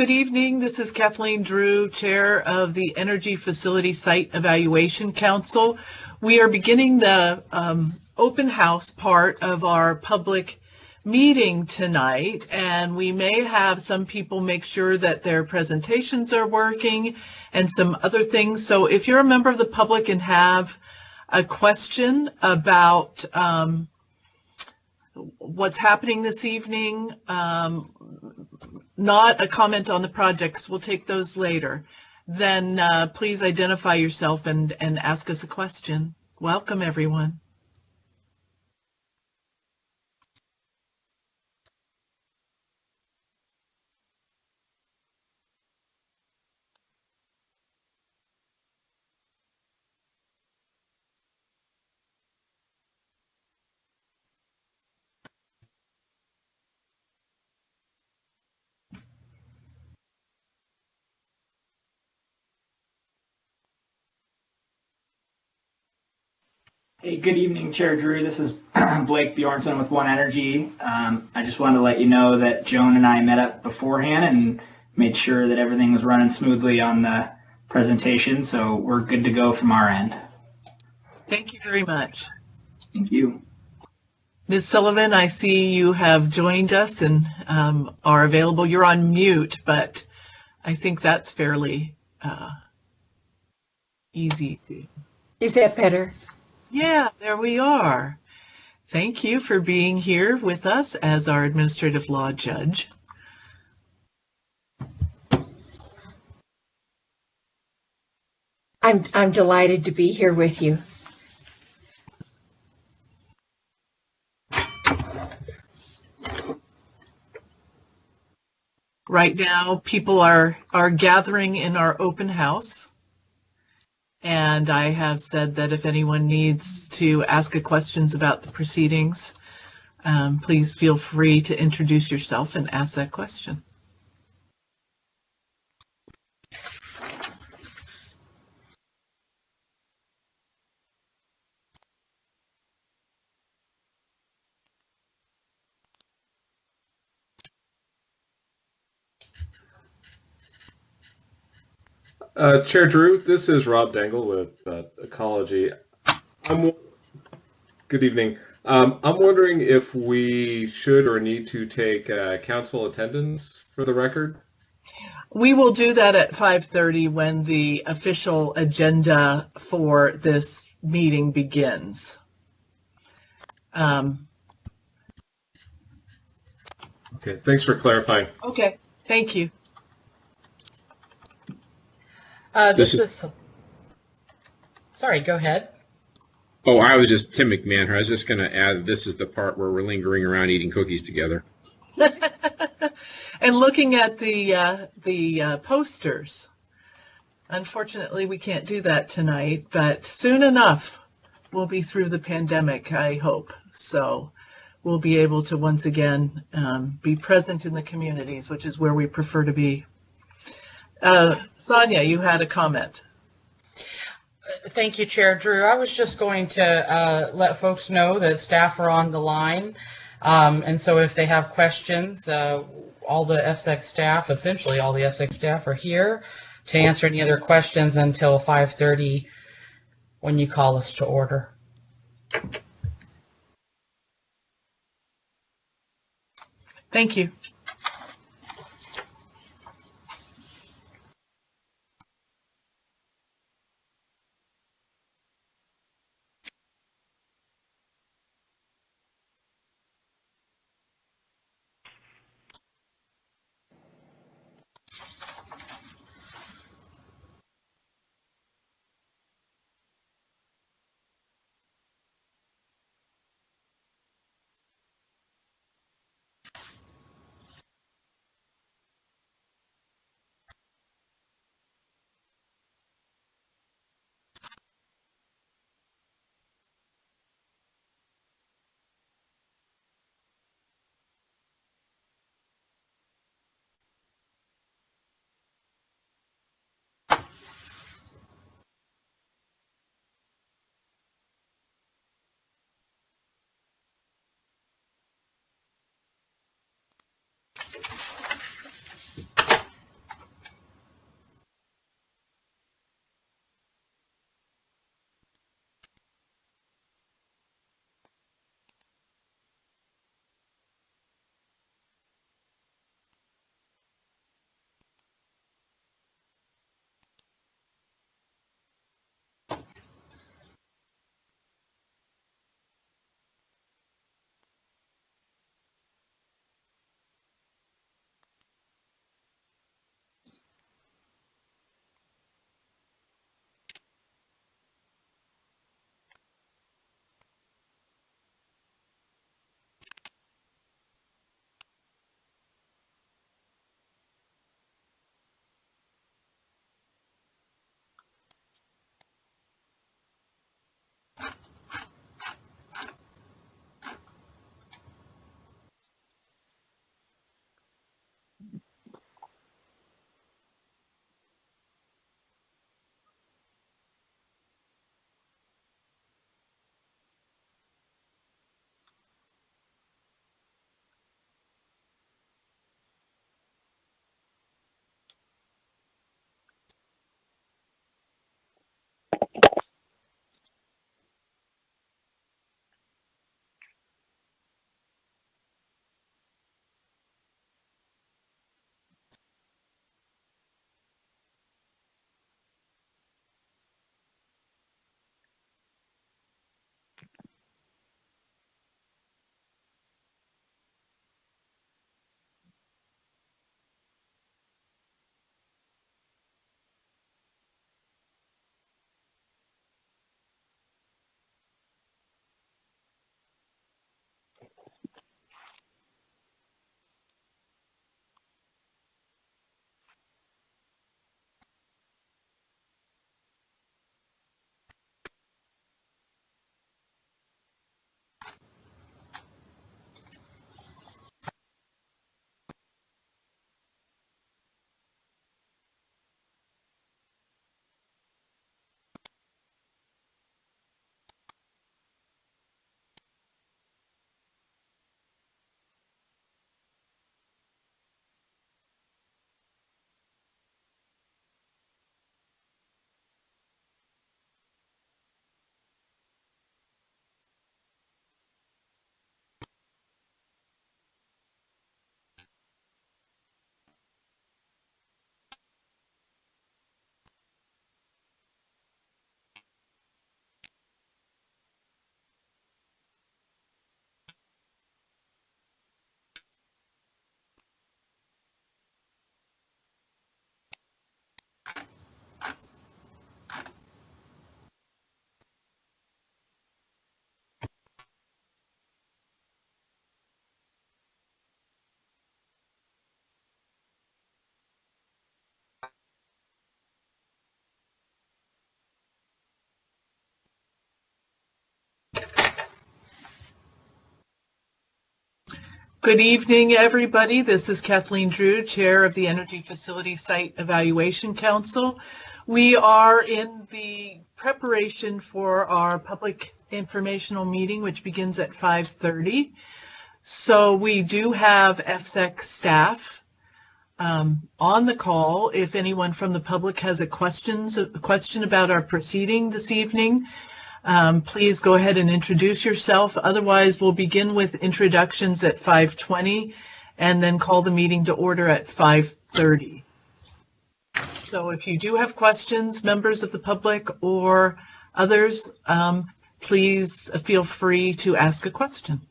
Good evening. This is Kathleen Drew, Chair of the Energy Facility Site Evaluation Council. We are beginning the open house part of our public meeting tonight, and we may have some people make sure that their presentations are working and some other things. So if you're a member of the public and have a question about what's happening this evening, not a comment on the projects, we'll take those later, then please identify yourself and ask us a question. Welcome, everyone. Hey, good evening, Chair Drew. This is Blake Bjornson with One Energy. I just wanted to let you know that Joan and I met up beforehand and made sure that everything was running smoothly on the presentation, so we're good to go from our end. Thank you very much. Thank you. Ms. Sullivan, I see you have joined us and are available. You're on mute, but I think that's fairly easy to. Is that better? Yeah, there we are. Thank you for being here with us as our administrative law judge. I'm delighted to be here with you. Right now, people are gathering in our open house. And I have said that if anyone needs to ask questions about the proceedings, please feel free to introduce yourself and ask that question. Chair Drew, this is Rob Dangle with Ecology. Good evening. I'm wondering if we should or need to take council attendance for the record. We will do that at 5:30 when the official agenda for this meeting begins. Okay, thanks for clarifying. Okay, thank you. Sorry, go ahead. Oh, I was just Tim McMahon. I was just going to add, this is the part where we're lingering around eating cookies together. And looking at the posters. Unfortunately, we can't do that tonight, but soon enough, we'll be through the pandemic, I hope. So we'll be able to once again be present in the communities, which is where we prefer to be. Sonia, you had a comment. Thank you, Chair Drew. I was just going to let folks know that staff are on the line. And so if they have questions, all the EFSEC staff, essentially all the EFSEC staff are here to answer any other questions until 5:30 when you call us to order. Thank you. Good evening, everybody. This is Kathleen Drew, Chair of the Energy Facility Site Evaluation Council. We are in the preparation for our public informational meeting, which begins at 5:30. So we do have EFSEC staff on the call. If anyone from the public has a question about our proceeding this evening, please go ahead and introduce yourself. Otherwise, we'll begin with introductions at 5:20 and then call the meeting to order at 5:30. So if you do have questions, members of the public or others, please feel free to ask a question.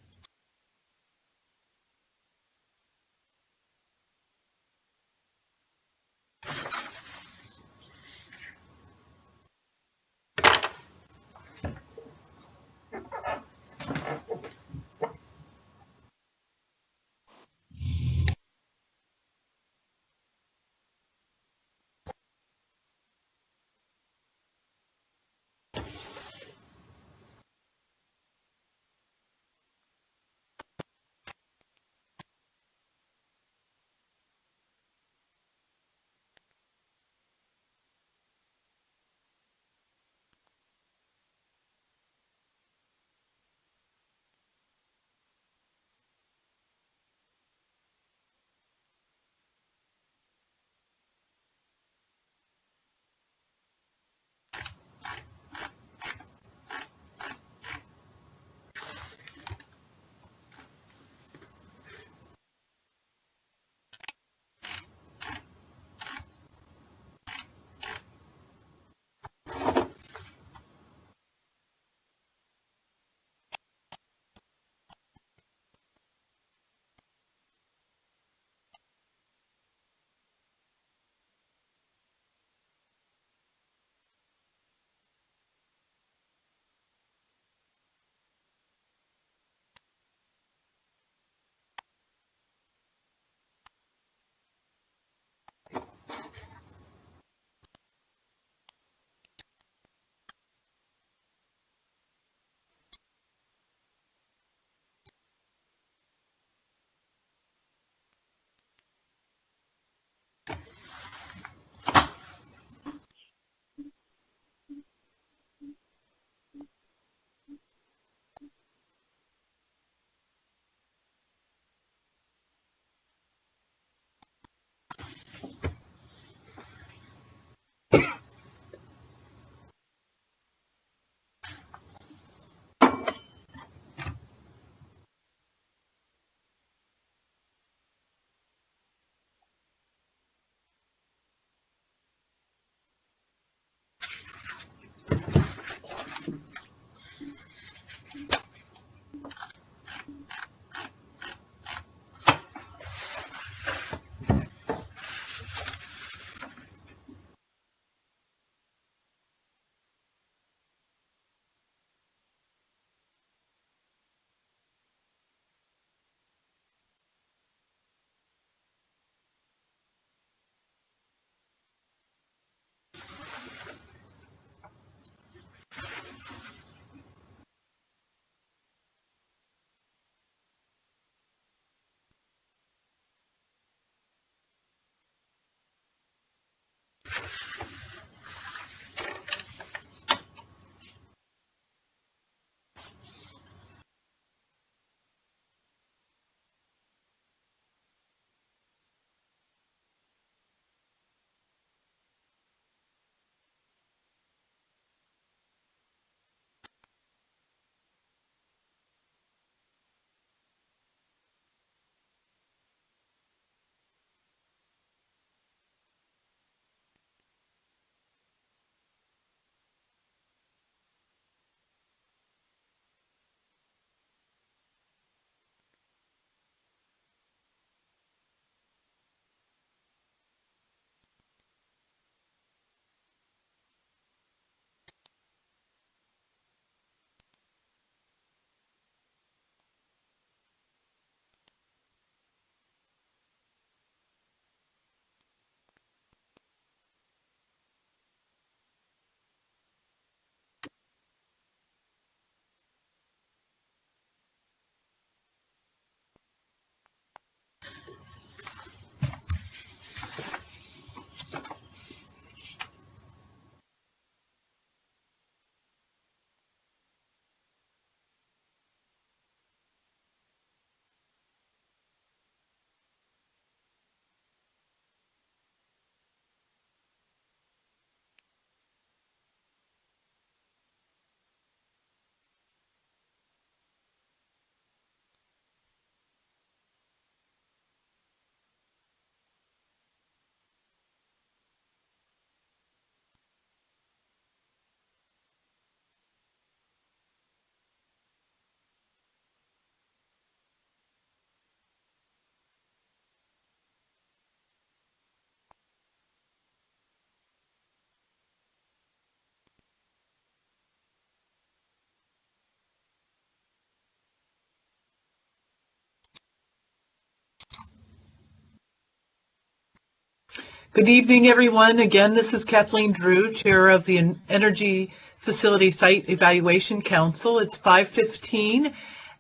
Good evening, everyone. Again, this is Kathleen Drew, Chair of the Energy Facility Site Evaluation Council. It's 5:15,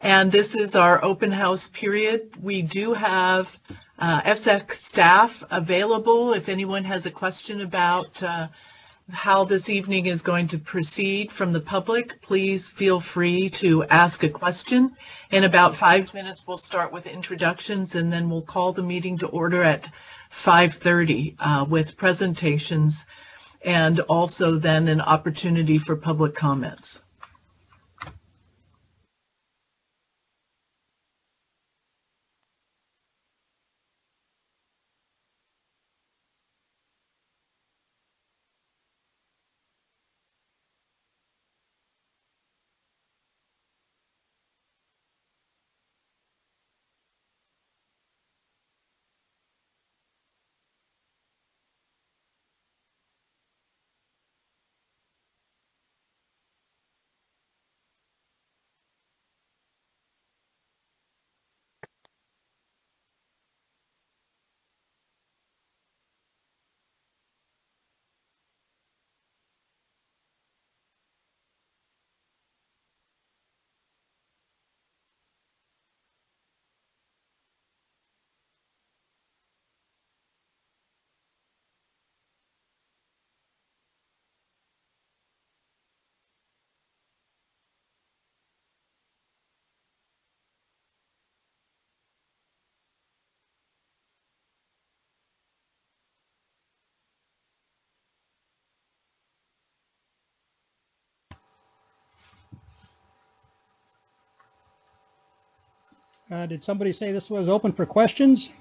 and this is our open house period. We do have EFSEC staff available if anyone has a question about how this evening is going to proceed from the public. Please feel free to ask a question. In about 5 minutes, we'll start with introductions, and then we'll call the meeting to order at 5:30 with presentations and also then an opportunity for public comments. Did somebody say this was open for questions?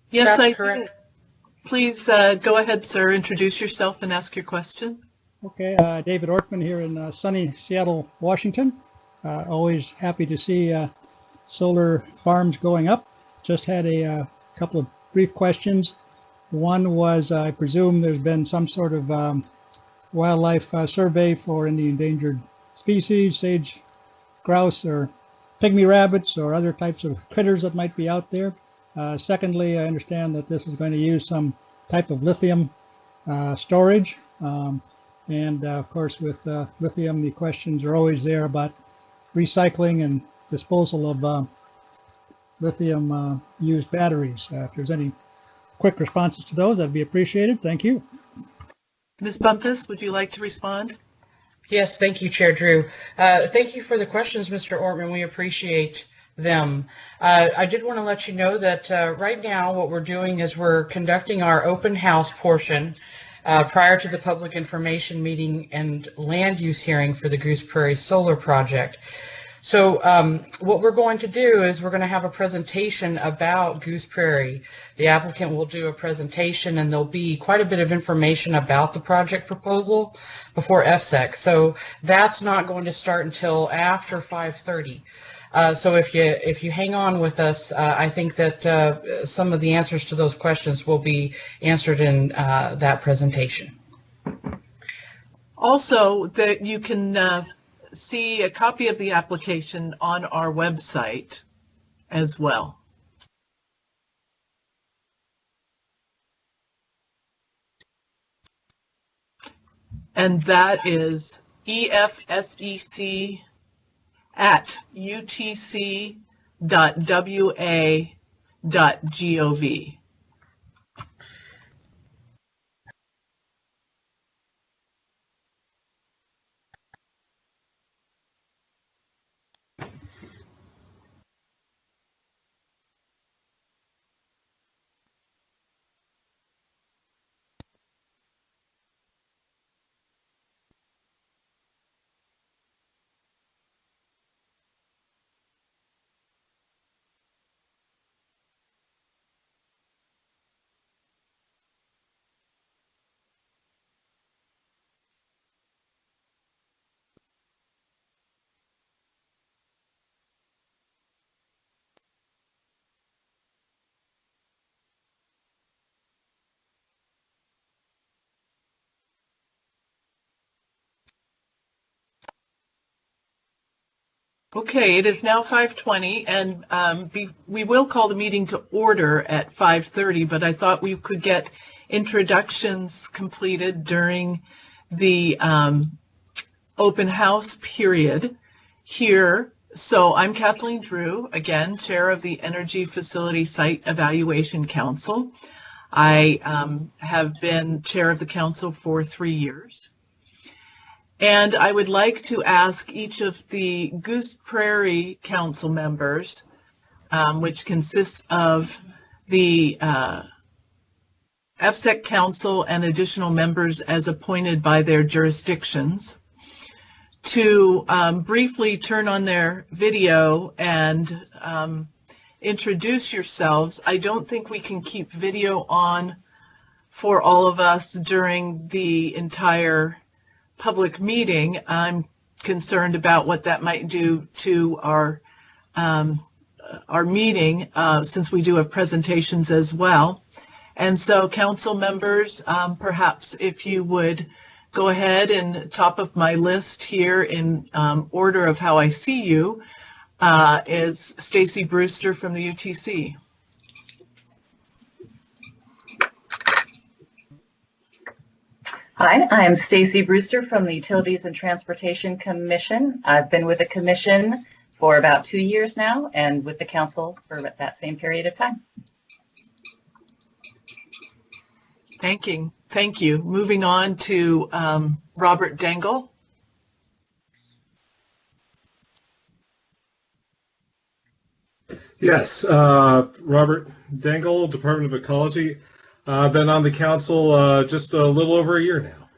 Yes, That's I correct. do. Please go ahead, sir. Introduce yourself and ask your question. Okay, David Ortman here in sunny Seattle, Washington. Always happy to see solar farms going up. Just had a couple of brief questions. One was, I presume there's been some sort of wildlife survey for any endangered species, sage grouse or pygmy rabbits or other types of critters that might be out there. Secondly, I understand that this is going to use some type of lithium storage. And of course, with lithium, the questions are always there about recycling and disposal of lithium used batteries. If there's any quick responses to those, that'd be appreciated. Thank you. Ms. Bumpus, would you like to respond? Yes, thank you, Chair Drew. Thank you for the questions, Mr. Ortman. We appreciate them. I did want to let you know that right now what we're doing is we're conducting our open house portion prior to the public information meeting and land use hearing for the Goose Prairie Solar Project. So what we're going to do is we're going to have a presentation about Goose Prairie. The applicant will do a presentation, and there'll be quite a bit of information about the project proposal before EFSEC. So that's not going to start until after 5:30. So if you hang on with us, I think that some of the answers to those questions will be answered in that presentation. Also, that you can see a copy of the application on our website as well. And that is EFSEC at utc.wa.gov. Okay, it is now 5:20, and we will call the meeting to order at 5:30, but I thought we could get introductions completed during the open house period here. So I'm Kathleen Drew, again, Chair of the Energy Facility Site Evaluation Council. I have been Chair of the Council for 3 years. And I would like to ask each of the Goose Prairie Council members, which consists of the EFSEC Council and additional members as appointed by their jurisdictions, to briefly turn on their video and introduce yourselves. I don't think we can keep video on for all of us during the entire public meeting. I'm concerned about what that might do to our meeting, since we do have presentations as well. And so council members, perhaps if you would go ahead, and top of my list here in order of how I see you is Stacy Brewster from the UTC. Hi, I'm Stacy Brewster from the Utilities and Transportation Commission. I've been with the commission for about 2 years now and with the council for that same period of time. Thank you. Moving on to Robert Dengel. Yes, Robert Dengel, Department of Ecology. I've been on the council just a little over a year now.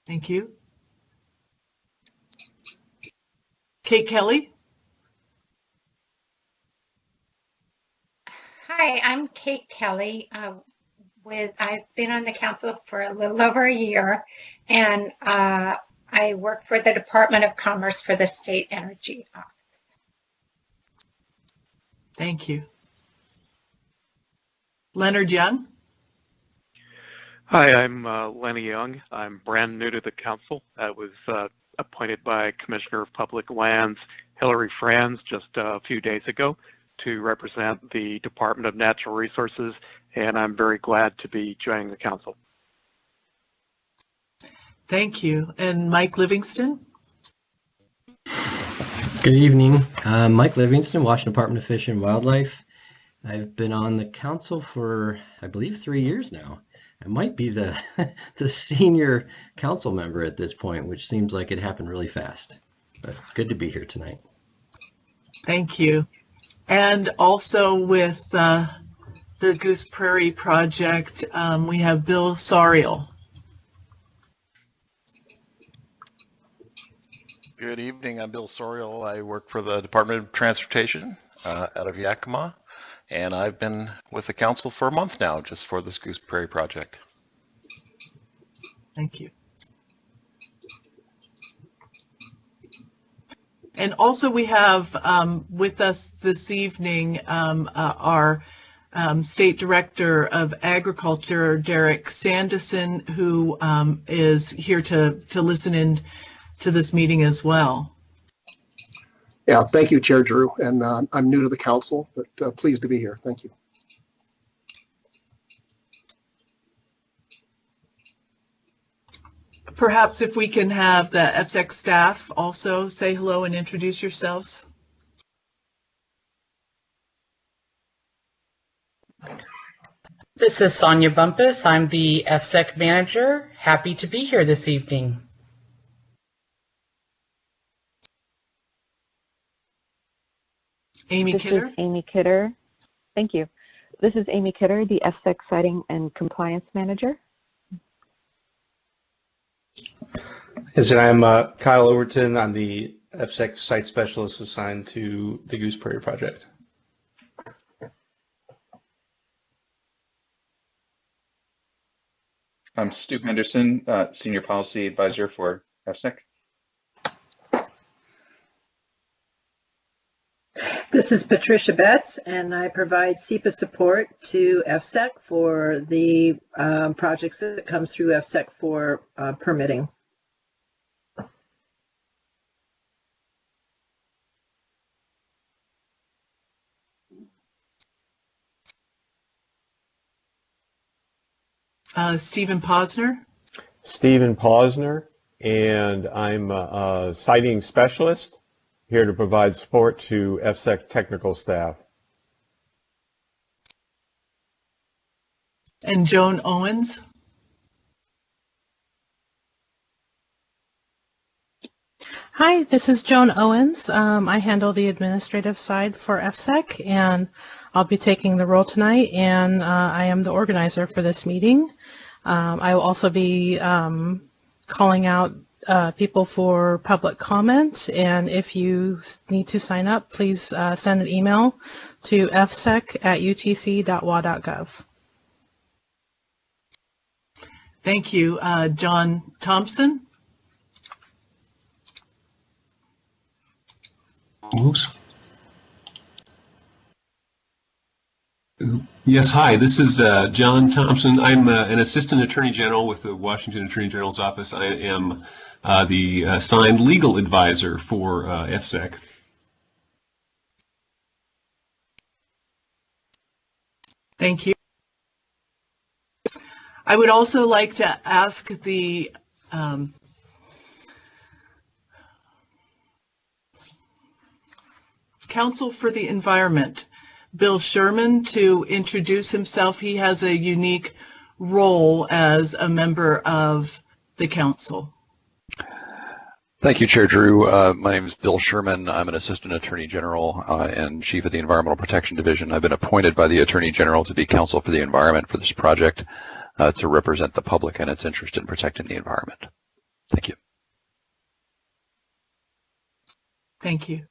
Thank you. Kate Kelly. Hi, I'm Kate Kelly. I've been on the council for a little over a year, and I work for the Department of Commerce for the State Energy Office. Thank you. Leonard Young. Hi, I'm Lenny Young. I'm brand new to the council. I was appointed by Commissioner of Public Lands Hillary Franz just a few days ago to represent the Department of Natural Resources, and I'm very glad to be joining the council. Thank you. And Mike Livingston. Good evening. Mike Livingston, Washington Department of Fish and Wildlife. I've been on the council for, I believe, 3 years now. I might be the senior council member at this point, which seems like it happened really fast. But good to be here tonight. Thank you. And also with the Goose Prairie project, we have Bill Sariel. Good evening. I'm Bill Sorial. I work for the Department of Transportation out of Yakima, and I've been with the council for a month now, just for this Goose Prairie project. Thank you. And also we have with us this evening our State Director of Agriculture, Derek Sanderson, who is here to listen in to this meeting as well. Yeah, thank you, Chair Drew. And I'm new to the council, but pleased to be here. Thank you. Perhaps if we can have the EFSEC staff also say hello and introduce yourselves. This is Sonia Bumpus. I'm the EFSEC manager. Happy to be here this evening. Amy Kidder. This is Amy Kidder. Thank you. This is Amy Kidder, the EFSEC Siting and Compliance Manager. Yes, and I'm Kyle Overton. I'm the EFSEC Site Specialist assigned to the Goose Prairie project. I'm Stu Henderson, Senior Policy Advisor for EFSEC. This is Patricia Betts, and I provide SEPA support to EFSEC for the projects that come through EFSEC for permitting. Stephen Posner. Stephen Posner, and I'm a siting specialist here to provide support to EFSEC technical staff. And Joan Owens. Hi, this is Joan Owens. I handle the administrative side for EFSEC, and I'll be taking the role tonight, and I am the organizer for this meeting. I will also be calling out people for public comment, and if you need to sign up, please send an email to fsec@utc.wa.gov. Thank you. John Thompson. Oops. Yes, hi, this is John Thompson. I'm an Assistant Attorney General with the Washington Attorney General's Office. I am the assigned legal advisor for EFSEC. Thank you. I would also like to ask the Council for the Environment, Bill Sherman, to introduce himself. He has a unique role as a member of the council. Thank you, Chair Drew. My name is Bill Sherman. I'm an Assistant Attorney General and Chief of the Environmental Protection Division. I've been appointed by the Attorney General to be Counsel for the Environment for this project to represent the public and its interest in protecting the environment. Thank you. Thank you.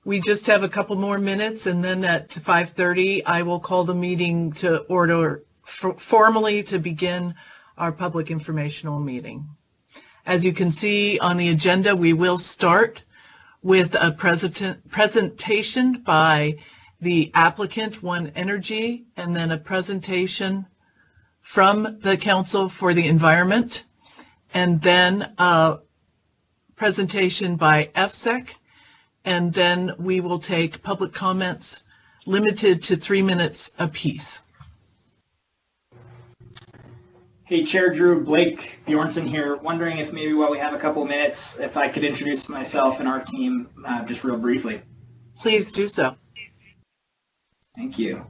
We just have a couple more minutes, and then at 5:30, I will call the meeting to order formally to begin our public informational meeting. As you can see on the agenda, we will start with a presentation by the applicant, One Energy, and then a presentation from the Council for the Environment, and then a presentation by EFSEC. And then we will take public comments limited to 3 minutes apiece. Hey, Chair Drew, Blake Bjornson here. Wondering if maybe while we have a couple of minutes, if I could introduce myself and our team just real briefly. Please do so. Thank you.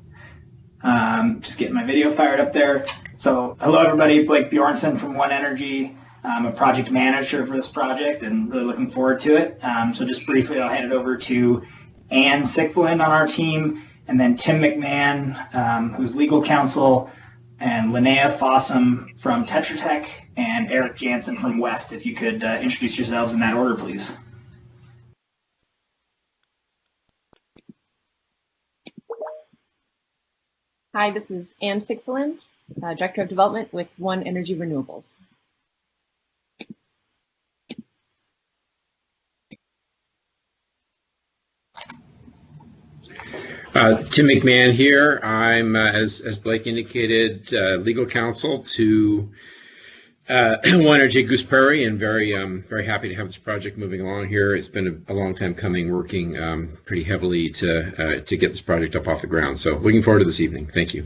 Just getting my video fired up there. So hello, everybody. Blake Bjornson from One Energy. I'm a project manager for this project and really looking forward to it. So just briefly, I'll hand it over to Ann Sickland on our team, and then Tim McMahon, who's legal counsel, and Linnea Fossum from Tetra Tech, and Eric Jansen from West. If you could introduce yourselves in that order, please. Hi, this is Ann Sickland, Director of Development with One Energy Renewables. Tim McMahon here. I'm, as Blake indicated, legal counsel to One Energy Goose Prairie, and very happy to have this project moving along here. It's been a long time coming, working pretty heavily to get this project up off the ground. So looking forward to this evening. Thank you.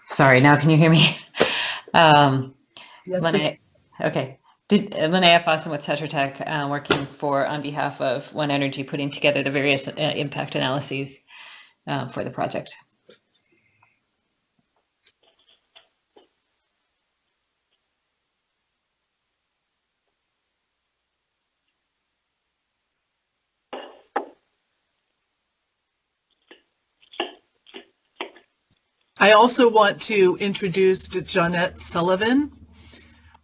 Sorry, now can you hear me? Yes, Linnea, okay. Linnea Fossum with Tetra Tech, working on behalf of One Energy, putting together the various impact analyses for the project. I also want to introduce Jeanette Sullivan,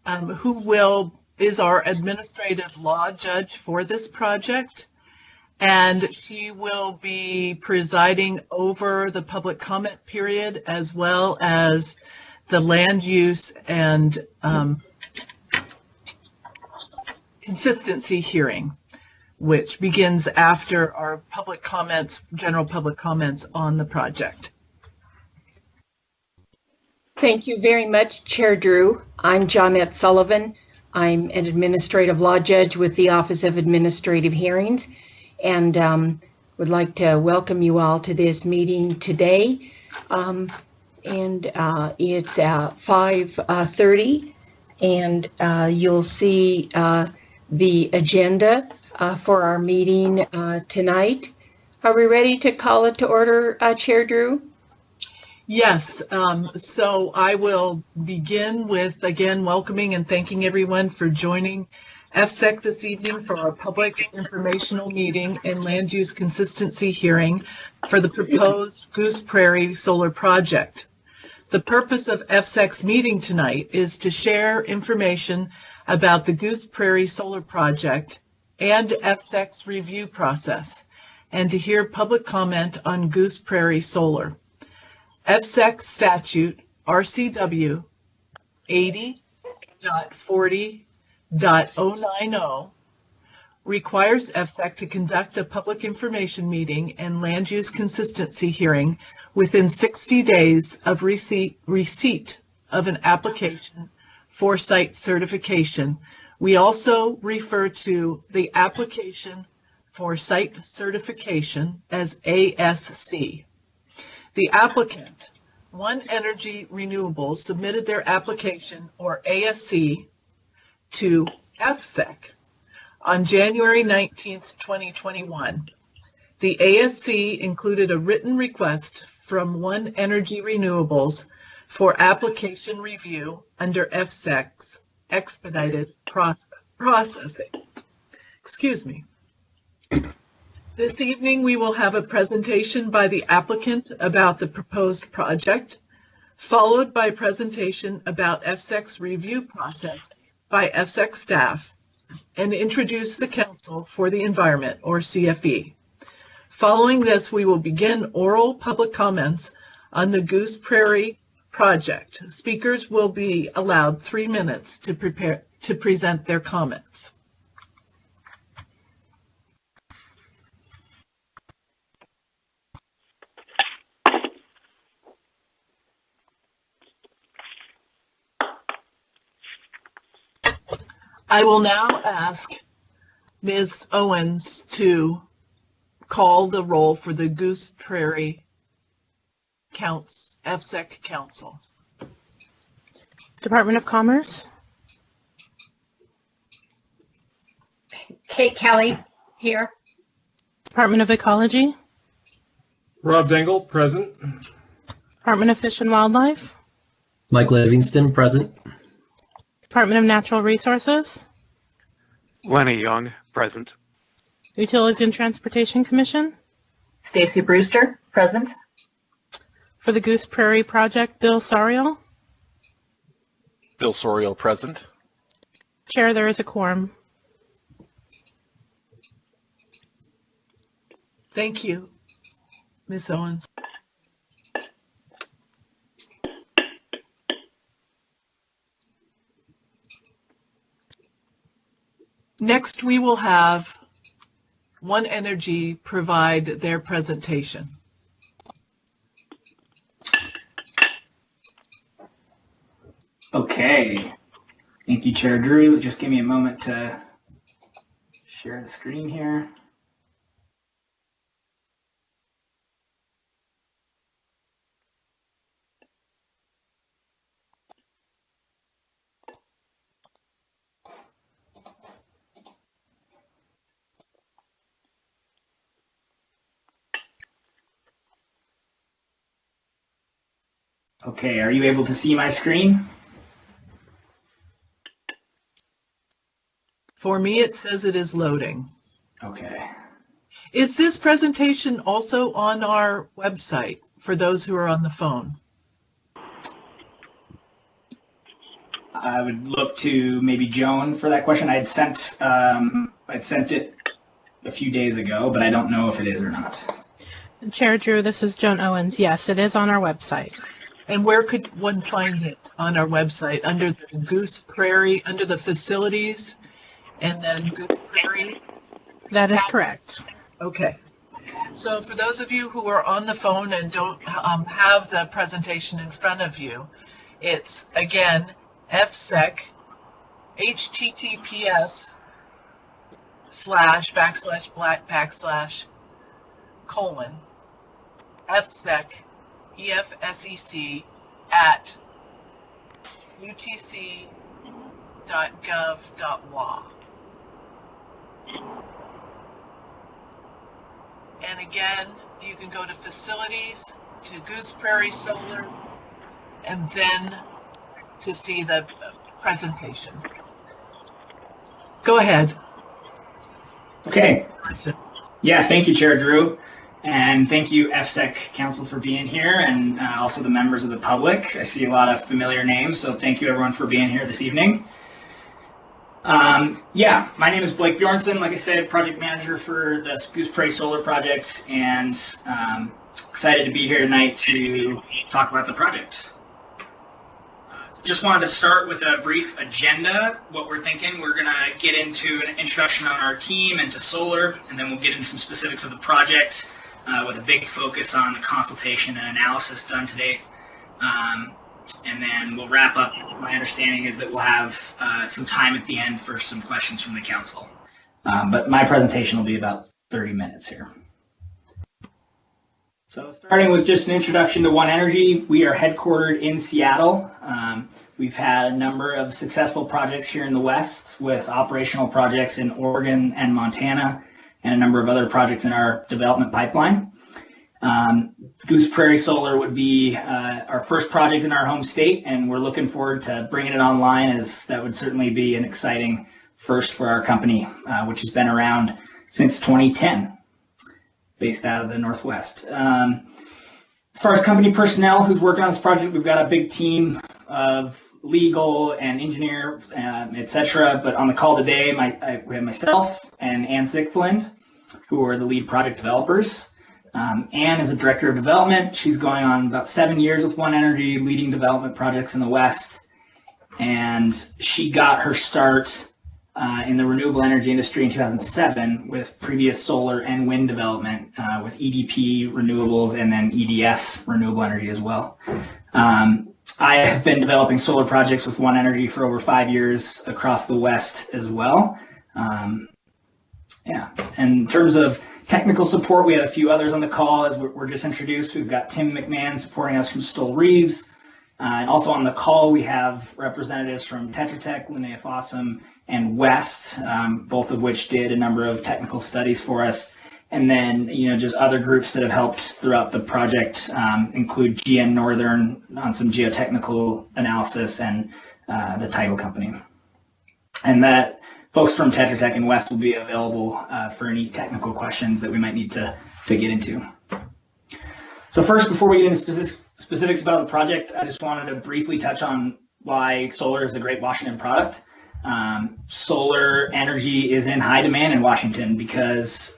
who is our administrative law judge for this project. and she will be presiding over the public comment period as well as the land use and consistency hearing, which begins after our public comments, general public comments on the project. Thank you very much, Chair Drew. I'm Johnette Sullivan. I'm an administrative law judge with the Office of Administrative Hearings, and would like to welcome you all to this meeting today. It's 5:30, and you'll see the agenda for our meeting tonight. Are we ready to call it to order, Chair Drew? Yes, so I will begin with, again, welcoming and thanking everyone for joining EFSEC this evening for our public informational meeting and land use consistency hearing for the proposed Goose Prairie solar project. The purpose of EFSEC's meeting tonight is to share information about the Goose Prairie solar project and EFSEC's review process, and to hear public comment on Goose Prairie solar. EFSEC statute RCW 80.40.090 requires EFSEC to conduct a public information meeting and land use consistency hearing within 60 days of receipt of an application for site certification. We also refer to the application for site certification as ASC. The applicant, One Energy Renewables, submitted their application, or ASC, to EFSEC on January 19th, 2021. The ASC included a written request from One Energy Renewables for application review under EFSEC's expedited processing. Excuse me. This evening, we will have a presentation by the applicant about the proposed project, followed by a presentation about EFSEC's review process by EFSEC staff, and introduce the Council for the Environment, or CFE. Following this, we will begin oral public comments on the Goose Prairie project. Speakers will be allowed 3 minutes to present their comments. I will now ask Ms. Owens to call the roll for the Goose Prairie EFSEC Council. Department of Commerce. Kate Kelly, here. Department of Ecology. Rob Dangle, present. Department of Fish and Wildlife. Mike Livingston, present. Department of Natural Resources. Lenny Young, present. Utilities and Transportation Commission. Stacy Brewster, present. For the Goose Prairie project, Bill Sorial. Bill Sorial, present. Chair, there is a quorum. Thank you, Ms. Owens. Next, we will have One Energy provide their presentation. Okay. Thank you, Chair Drew. Just give me a moment to share the screen here. Okay, are you able to see my screen? For me, it says it is loading. Okay. Is this presentation also on our website for those who are on the phone? I would look to maybe Joan for that question. I'd sent it a few days ago, but I don't know if it is or not. Chair Drew, this is Joan Owens. Yes, it is on our website. And where could one find it on our website? Under the Goose Prairie, under the facilities, and then Goose Prairie? That is correct. Okay. So for those of you who are on the phone and don't have the presentation in front of you, it's, again, EFSEC, https://// EFSEC, EFSEC at utc.gov.wa. And again, you can go to facilities, to Goose Prairie Solar, and then to see the presentation. Go ahead. Okay. Yeah, thank you, Chair Drew. And thank you, EFSEC Council, for being here, and also the members of the public. I see a lot of familiar names, so thank you, everyone, for being here this evening. Yeah, my name is Blake Bjornson, like I said, project manager for the Goose Prairie Solar Project, and excited to be here tonight to talk about the project. Just wanted to start with a brief agenda, what we're thinking. We're going to get into an introduction on our team and to solar, and then we'll get into some specifics of the project with a big focus on the consultation and analysis done today. And then we'll wrap up. My understanding is that we'll have some time at the end for some questions from the council. But my presentation will be about 30 minutes here. So starting with just an introduction to One Energy, we are headquartered in Seattle. We've had a number of successful projects here in the West with operational projects in Oregon and Montana, and a number of other projects in our development pipeline. Goose Prairie Solar would be our first project in our home state, and we're looking forward to bringing it online, as that would certainly be an exciting first for our company, which has been around since 2010, based out of the Northwest. As far as company personnel who's working on this project, we've got a big team of legal and engineer, etc. But on the call today, we have myself and Ann Sickflind, who are the lead project developers. Ann is a director of development. She's going on about 7 years with One Energy, leading development projects in the West. And she got her start in the renewable energy industry in 2007 with previous solar and wind development with EDP Renewables and then EDF Renewable Energy as well. I have been developing solar projects with One Energy for over 5 years across the West as well. Yeah, and in terms of technical support, we had a few others on the call as we're just introduced. We've got Tim McMahon supporting us from Stoll Reeves. And also on the call, we have representatives from Tetra Tech, Linnea Fossum, and West, both of which did a number of technical studies for us. And then, just other groups that have helped throughout the project include GN Northern on some geotechnical analysis and the title company. And that folks from Tetra Tech and West will be available for any technical questions that we might need to get into. So first, before we get into specifics about the project, I just wanted to briefly touch on why solar is a great Washington product. Solar energy is in high demand in Washington because,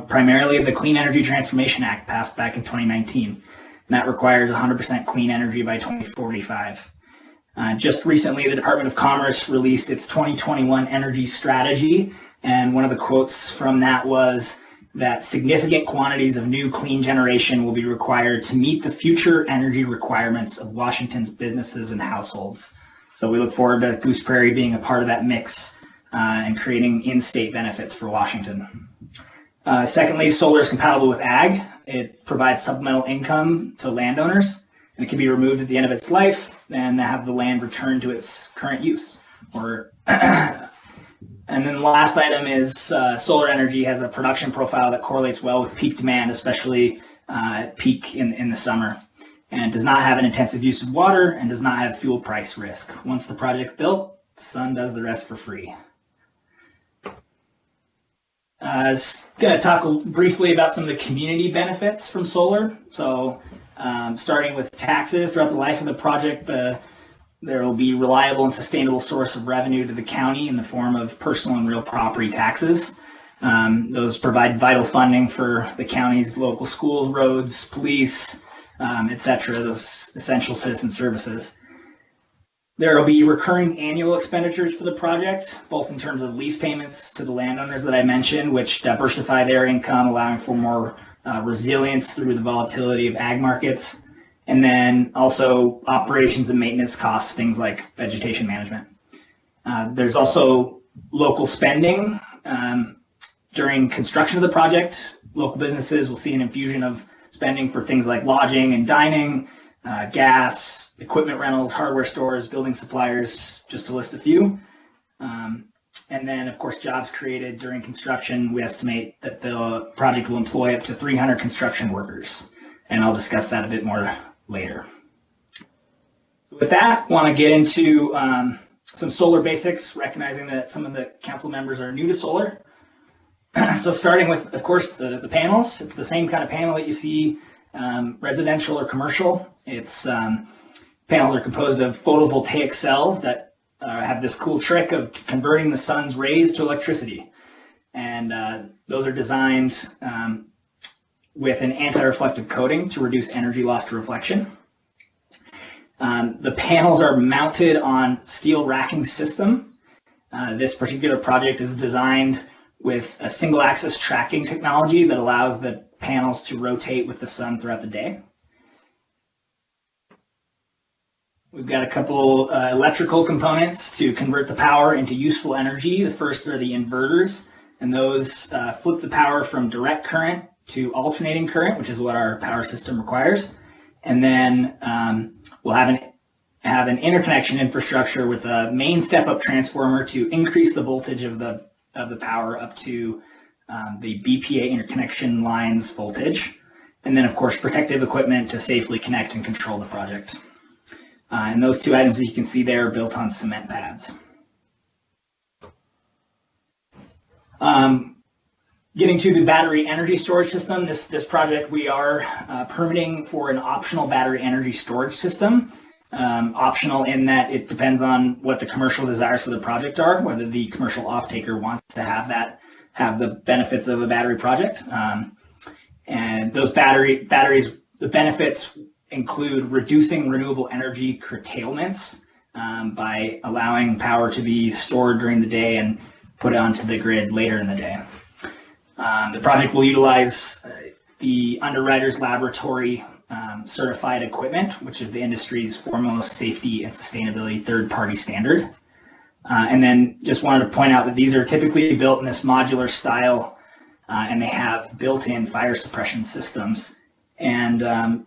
primarily the Clean Energy Transformation Act passed back in 2019. And that requires 100% clean energy by 2045. Just recently, the Department of Commerce released its 2021 energy strategy. And one of the quotes from that was that significant quantities of new clean generation will be required to meet the future energy requirements of Washington's businesses and households. So we look forward to Goose Prairie being a part of that mix and creating in-state benefits for Washington. Secondly, solar is compatible with ag. It provides supplemental income to landowners, and it can be removed at the end of its life and have the land returned to its current use. And then the last item is solar energy has a production profile that correlates well with peak demand, especially at peak in the summer. And does not have an intensive use of water and does not have fuel price risk. Once the project's built, the sun does the rest for free. I was going to talk briefly about some of the community benefits from solar. So starting with taxes, throughout the life of the project, there will be reliable and sustainable source of revenue to the county in the form of personal and real property taxes. Those provide vital funding for the county's local schools, roads, police, etc., those essential citizen services. There will be recurring annual expenditures for the project, both in terms of lease payments to the landowners that I mentioned, which diversify their income, allowing for more resilience through the volatility of ag markets, and then also operations and maintenance costs, things like vegetation management. There's also local spending. During construction of the project, local businesses will see an infusion of spending for things like lodging and dining, gas, equipment rentals, hardware stores, building suppliers, just to list a few. And then, of course, jobs created during construction. We estimate that the project will employ up to 300 construction workers, and I'll discuss that a bit more later. So with that, I want to get into some solar basics, recognizing that some of the council members are new to solar. So starting with, of course, the panels. It's the same kind of panel that you see residential or commercial. It's panels are composed of photovoltaic cells that have this cool trick of converting the sun's rays to electricity. And those are designed with an anti-reflective coating to reduce energy loss to reflection. The panels are mounted on steel racking system. This particular project is designed with a single axis tracking technology that allows the panels to rotate with the sun throughout the day. We've got a couple electrical components to convert the power into useful energy. The first are the inverters, and those flip the power from direct current to alternating current, which is what our power system requires. And then we'll have an interconnection infrastructure with a main step-up transformer to increase the voltage of the power up to the BPA interconnection lines voltage. And then, of course, protective equipment to safely connect and control the project. And those two items that you can see there are built on cement pads. Getting to the battery energy storage system, this project we are permitting for an optional battery energy storage system. Optional in that it depends on what the commercial desires for the project are, whether the commercial off-taker wants to have the benefits of a battery project. And those batteries, the benefits include reducing renewable energy curtailments by allowing power to be stored during the day and put onto the grid later in the day. The project will utilize the Underwriters Laboratory certified equipment, which is the industry's foremost safety and sustainability third-party standard. And then just wanted to point out that these are typically built in this modular style, and they have built-in fire suppression systems. And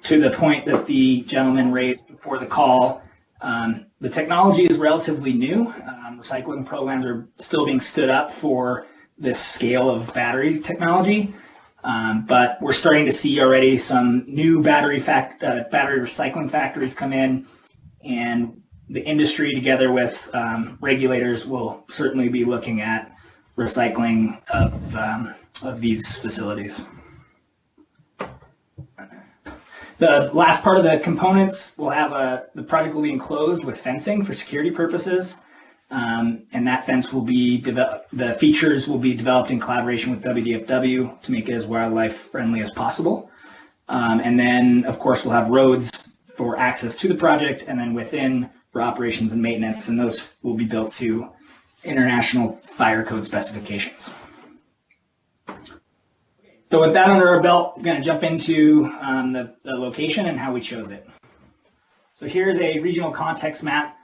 to the point that the gentleman raised before the call, the technology is relatively new. Recycling programs are still being stood up for this scale of battery technology. But we're starting to see already some new battery recycling factories come in, and the industry together with regulators will certainly be looking at recycling of these facilities. The last part of the components will have the project will be enclosed with fencing for security purposes. And that fence will be the features will be developed in collaboration with WDFW to make it as wildlife friendly as possible. And then, of course, we'll have roads for access to the project, and then within for operations and maintenance, and those will be built to international fire code specifications. So with that under our belt, we're going to jump into the location and how we chose it. So here's a regional context map.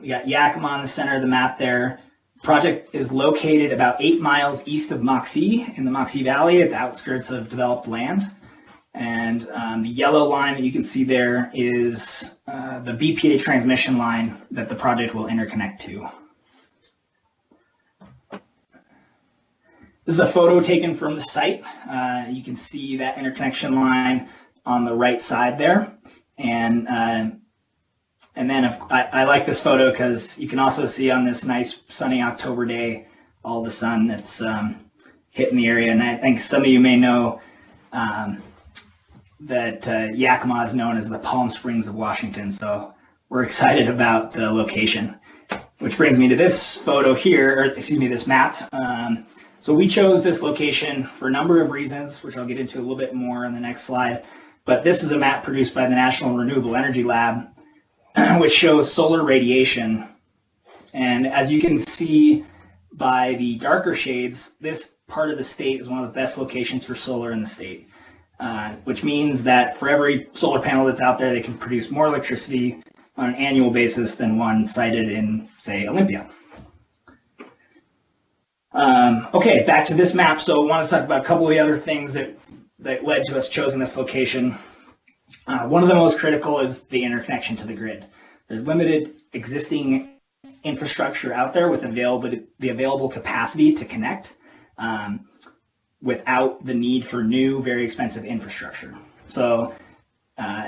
We got Yakima in the center of the map there. The project is located about 8 miles east of Moxie in the Moxie Valley at the outskirts of developed land. And the yellow line that you can see there is the BPA transmission line that the project will interconnect to. This is a photo taken from the site. You can see that interconnection line on the right side there. And then I like this photo because you can also see on this nice sunny October day all the sun that's hitting the area. And I think some of you may know that Yakima is known as the Palm Springs of Washington. So we're excited about the location, which brings me to this photo here, or excuse me, this map. So we chose this location for a number of reasons, which I'll get into a little bit more on the next slide. But this is a map produced by the National Renewable Energy Lab, which shows solar radiation. And as you can see by the darker shades, this part of the state is one of the best locations for solar in the state, which means that for every solar panel that's out there, they can produce more electricity on an annual basis than one sited in, say, Olympia. Okay, back to this map. So I want to talk about a couple of the other things that led to us choosing this location. One of the most critical is the interconnection to the grid. There's limited existing infrastructure out there with the available capacity to connect without the need for new, very expensive infrastructure. So,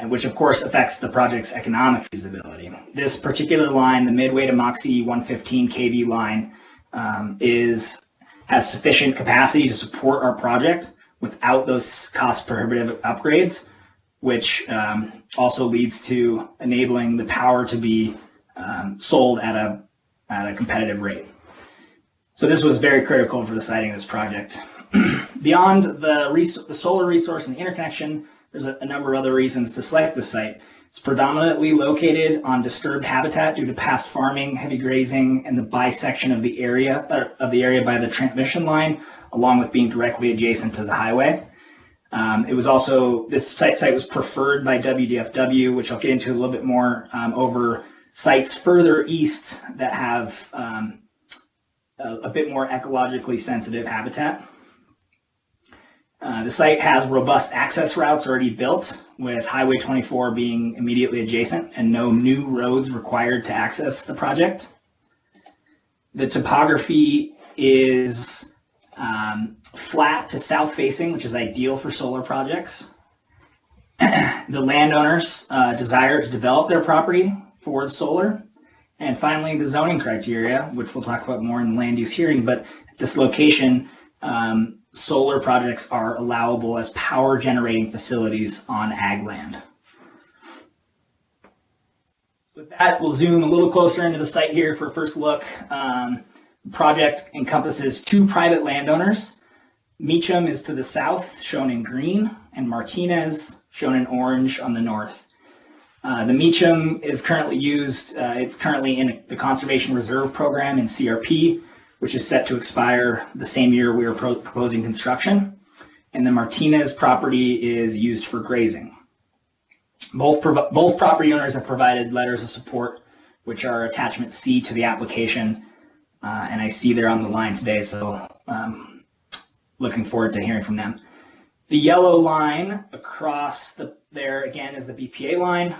which of course affects the project's economic feasibility. This particular line, the Midway to Moxie 115 kV line, has sufficient capacity to support our project without those cost prohibitive upgrades, which also leads to enabling the power to be sold at a competitive rate. So this was very critical for the siting of this project. Beyond the solar resource and the interconnection, there's a number of other reasons to select the site. It's predominantly located on disturbed habitat due to past farming, heavy grazing, and the bisection of the area by the transmission line, along with being directly adjacent to the highway. It was also, this site was preferred by WDFW, which I'll get into a little bit more, over sites further east that have a bit more ecologically sensitive habitat. The site has robust access routes already built, with Highway 24 being immediately adjacent and no new roads required to access the project. The topography is flat to south facing, which is ideal for solar projects. The landowners desire to develop their property for the solar. And finally, the zoning criteria, which we'll talk about more in the land use hearing, but at this location, solar projects are allowable as power generating facilities on ag land. With that, we'll zoom a little closer into the site here for a first look. The project encompasses 2 private landowners. Meacham is to the south, shown in green, and Martinez, shown in orange on the north. The Meacham is currently used, it's currently in the Conservation Reserve Program in CRP, which is set to expire the same year we are proposing construction. And the Martinez property is used for grazing. Both property owners have provided letters of support, which are attachment C to the application. And I see they're on the line today, so looking forward to hearing from them. The yellow line across there again is the BPA line.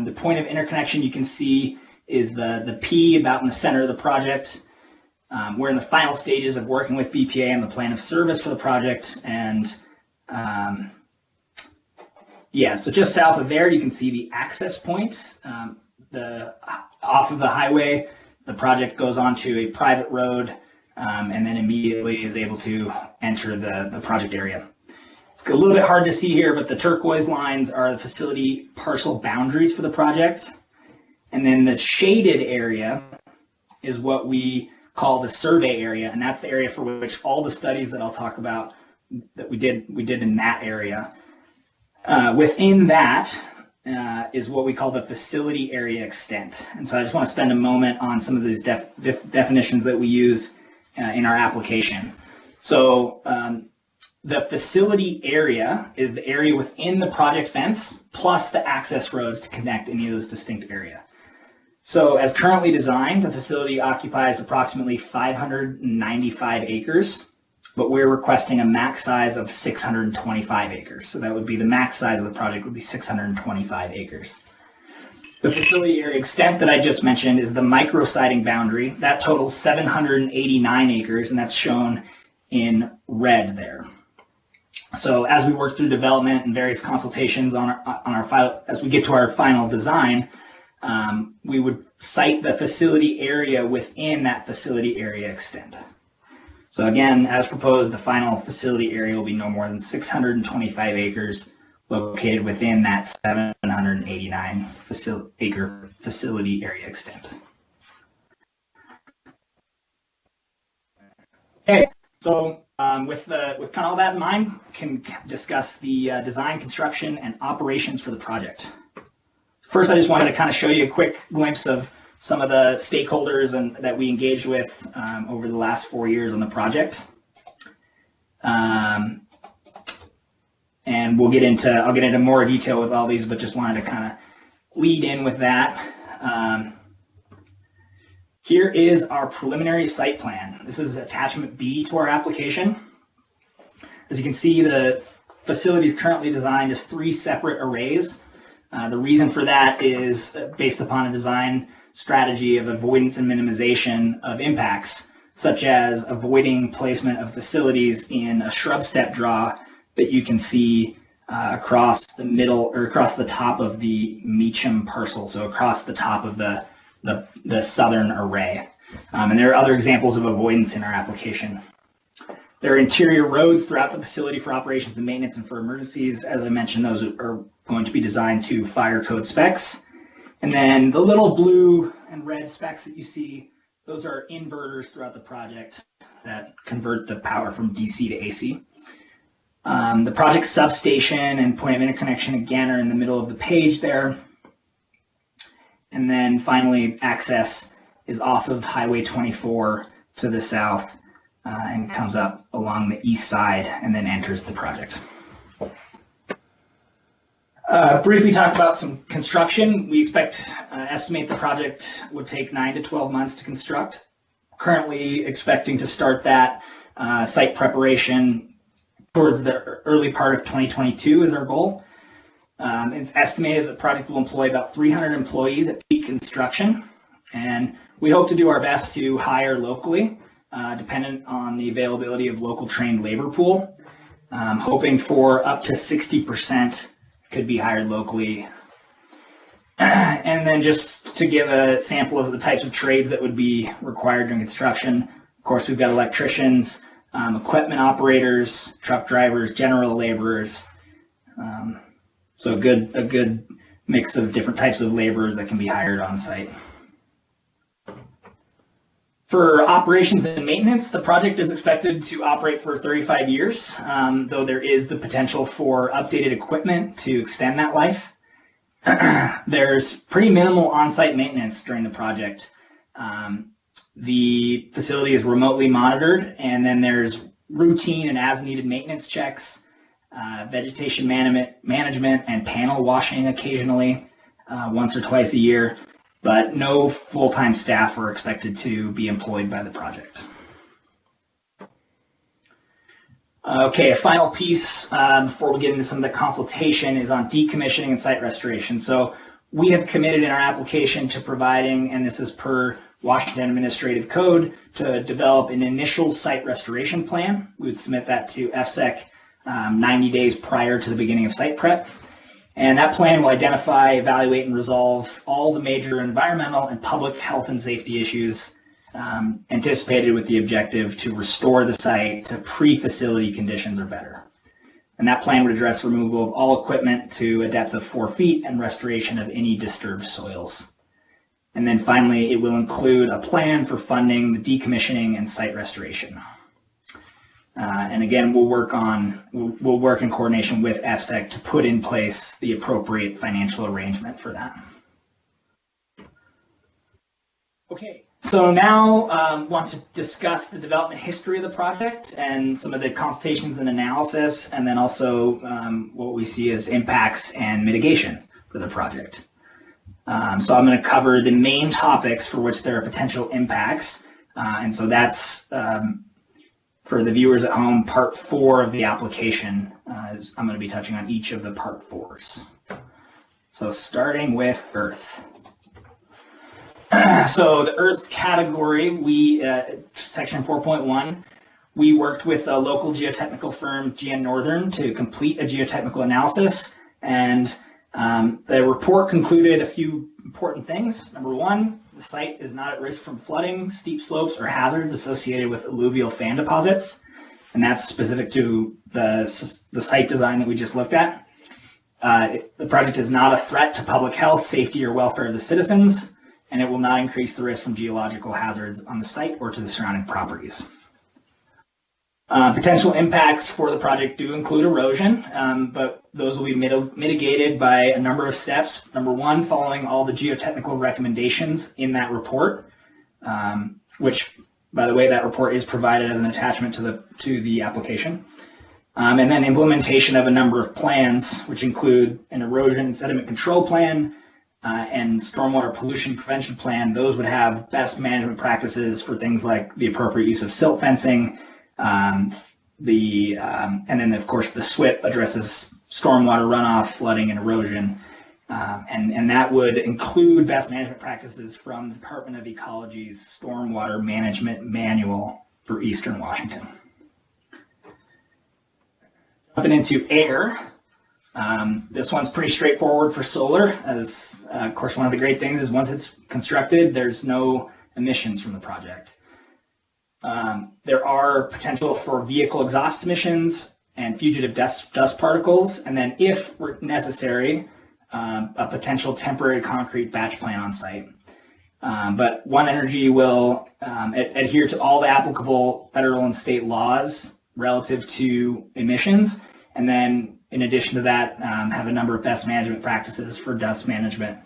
The point of interconnection you can see is the P about in the center of the project. We're in the final stages of working with BPA on the plan of service for the project, and yeah, so just south of there you can see the access points. Off of the highway, the project goes onto a private road and then immediately is able to enter the project area. It's a little bit hard to see here, but the turquoise lines are the facility parcel boundaries for the project. And then the shaded area is what we call the survey area, and that's the area for which all the studies that I'll talk about that we did in that area. Within that is what we call the facility area extent. And so I just want to spend a moment on some of these definitions that we use in our application. So the facility area is the area within the project fence plus the access roads to connect any of those distinct areas. So as currently designed, the facility occupies approximately 595 acres, but we're requesting a max size of 625 acres. So that would be the max size of the project would be 625 acres. The facility area extent that I just mentioned is the micro siting boundary. That totals 789 acres, and that's shown in red there. So as we work through development and various consultations on our file, as we get to our final design, we would cite the facility area within that facility area extent. So again, as proposed, the final facility area will be no more than 625 acres located within that 789 acre facility area extent. Okay, So with kind of all that in mind, can discuss the design, construction, and operations for the project. First, I just wanted to kind of show you a quick glimpse of some of the stakeholders that we engaged with over the last 4 years on the project. And I'll get into more detail with all these, but just wanted to kind of lead in with that. Here is our preliminary site plan. This is attachment B to our application. As you can see, the facility is currently designed as 3 separate arrays. The reason for that is based upon a design strategy of avoidance and minimization of impacts, such as avoiding placement of facilities in a shrub step draw that you can see across the middle or across the top of the Meacham parcel, so across the top of the southern array. And there are other examples of avoidance in our application. There are interior roads throughout the facility for operations and maintenance and for emergencies. As I mentioned, those are going to be designed to fire code specs. And then the little blue and red specs that you see, those are inverters throughout the project that convert the power from DC to AC. The project substation and point of interconnection, again, are in the middle of the page there. And then finally, access is off of Highway 24 to the south and comes up along the east side and then enters the project. Briefly talk about some construction. We estimate the project would take 9 to 12 months to construct. Currently expecting to start that site preparation towards the early part of 2022 is our goal. It's estimated that the project will employ about 300 employees at peak construction, and we hope to do our best to hire locally, dependent on the availability of local trained labor pool. Hoping for up to 60% could be hired locally. And then just to give a sample of the types of trades that would be required during construction, of course, we've got electricians, equipment operators, truck drivers, general laborers. So a good mix of different types of laborers that can be hired on site. For operations and maintenance, the project is expected to operate for 35 years, though there is the potential for updated equipment to extend that life. There's pretty minimal on-site maintenance during the project. The facility is remotely monitored, and then there's routine and as-needed maintenance checks, vegetation management and panel washing occasionally, once or twice a year, but no full-time staff are expected to be employed by the project. Okay, a final piece before we get into some of the consultation is on decommissioning and site restoration. So we have committed in our application to providing, and this is per Washington Administrative Code, to develop an initial site restoration plan. We would submit that to EFSEC 90 days prior to the beginning of site prep. And that plan will identify, evaluate, and resolve all the major environmental and public health and safety issues anticipated with the objective to restore the site to pre-facility conditions or better. And that plan would address removal of all equipment to a depth of 4 feet and restoration of any disturbed soils. And then finally, it will include a plan for funding the decommissioning and site restoration. And again, we'll work in coordination with EFSEC to put in place the appropriate financial arrangement for that. Okay, so now want to discuss the development history of the project and some of the consultations and analysis, and then also what we see as impacts and mitigation for the project. So I'm going to cover the main topics for which there are potential impacts, and so that's for the viewers at home, part 4 of the application. I'm going to be touching on each of the part 4s. So starting with earth. So the earth category, section 4.1, we worked with a local geotechnical firm, GN Northern, to complete a geotechnical analysis. And the report concluded a few important things. Number 1, the site is not at risk from flooding, steep slopes, or hazards associated with alluvial fan deposits. And that's specific to the site design that we just looked at. The project is not a threat to public health, safety, or welfare of the citizens, and it will not increase the risk from geological hazards on the site or to the surrounding properties. Potential impacts for the project do include erosion, but those will be mitigated by a number of steps. Number one, following all the geotechnical recommendations in that report, which, by the way, that report is provided as an attachment to the application. And then implementation of a number of plans, which include an erosion and sediment control plan and stormwater pollution prevention plan. Those would have best management practices for things like the appropriate use of silt fencing, and then of course the SWIP addresses stormwater runoff, flooding, and erosion, and that would include best management practices from the Department of Ecology's Stormwater Management Manual for Eastern Washington. Jumping into air, this one's pretty straightforward for solar, as of course one of the great things is once it's constructed, there's no emissions from the project. There are potential for vehicle exhaust emissions and fugitive dust particles, and then if necessary, a potential temporary concrete batch plant on site. But One Energy will adhere to all the applicable federal and state laws relative to emissions, and then in addition to that, have a number of best management practices for dust management,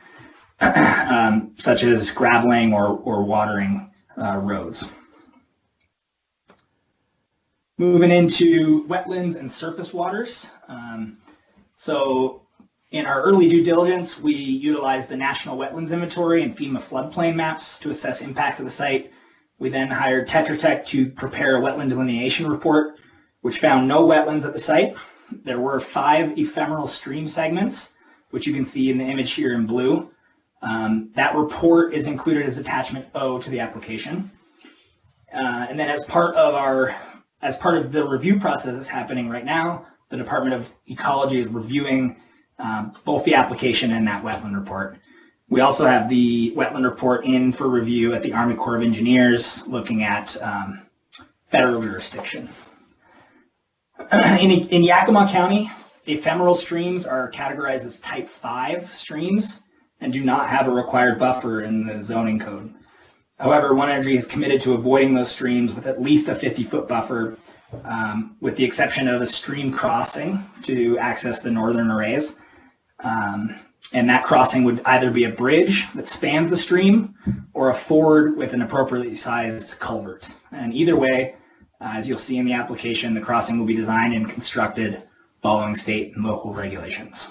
such as graveling or watering roads. Moving into wetlands and surface waters. So in our early due diligence, we utilized the National Wetlands Inventory and FEMA floodplain maps to assess impacts of the site. We then hired Tetra Tech to prepare a wetland delineation report, which found no wetlands at the site. There were 5 ephemeral stream segments, which you can see in the image here in blue. That report is included as attachment O to the application. And then as part of the review process that's happening right now, the Department of Ecology is reviewing both the application and that wetland report. We also have the wetland report in for review at the Army Corps of Engineers, looking at federal jurisdiction. In Yakima County, ephemeral streams are categorized as type 5 streams and do not have a required buffer in the zoning code. However, One Energy is committed to avoiding those streams with at least a 50-foot buffer, with the exception of a stream crossing to access the northern arrays. And that crossing would either be a bridge that spans the stream or a ford with an appropriately sized culvert. And either way, as you'll see in the application, the crossing will be designed and constructed following state and local regulations.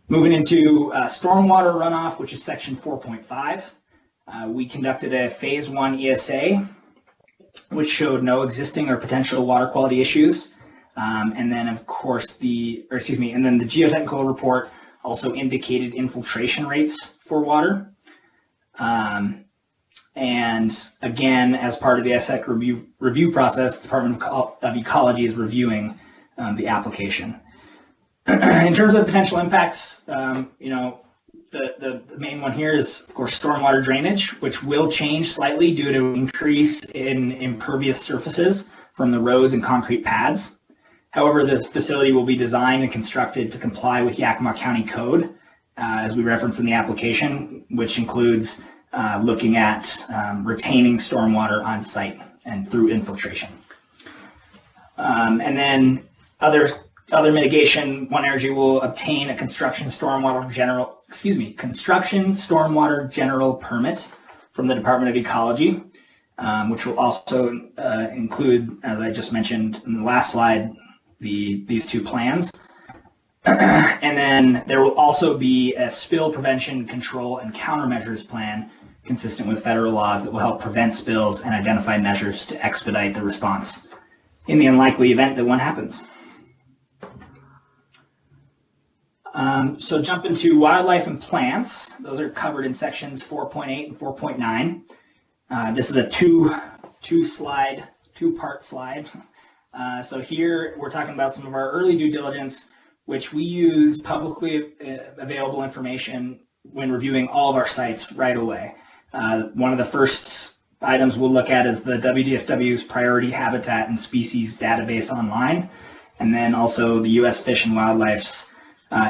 Moving into stormwater runoff, which is section 4.5. We conducted a phase 1 ESA, which showed no existing or potential water quality issues. And then of course the geotechnical report also indicated infiltration rates for water. And again, as part of the EFSEC review process, the Department of Ecology is reviewing the application. In terms of potential impacts, the main one here is, of course, stormwater drainage, which will change slightly due to increase in impervious surfaces from the roads and concrete pads. However, this facility will be designed and constructed to comply with Yakima County Code, as we referenced in the application, which includes looking at retaining stormwater on site and through infiltration. And then other mitigation, One Energy will obtain a construction stormwater general permit from the Department of Ecology, which will also include, as I just mentioned in the last slide, these 2 plans. And then there will also be a spill prevention, control, and countermeasures plan consistent with federal laws that will help prevent spills and identify measures to expedite the response in the unlikely event that one happens. So jump into wildlife and plants. Those are covered in sections 4.8 and 4.9. This is a two-part slide. So here we're talking about some of our early due diligence, which we use publicly available information when reviewing all of our sites right away. One of the first items we'll look at is the WDFW's Priority Habitat and Species Database online, and then also the U.S. Fish and Wildlife's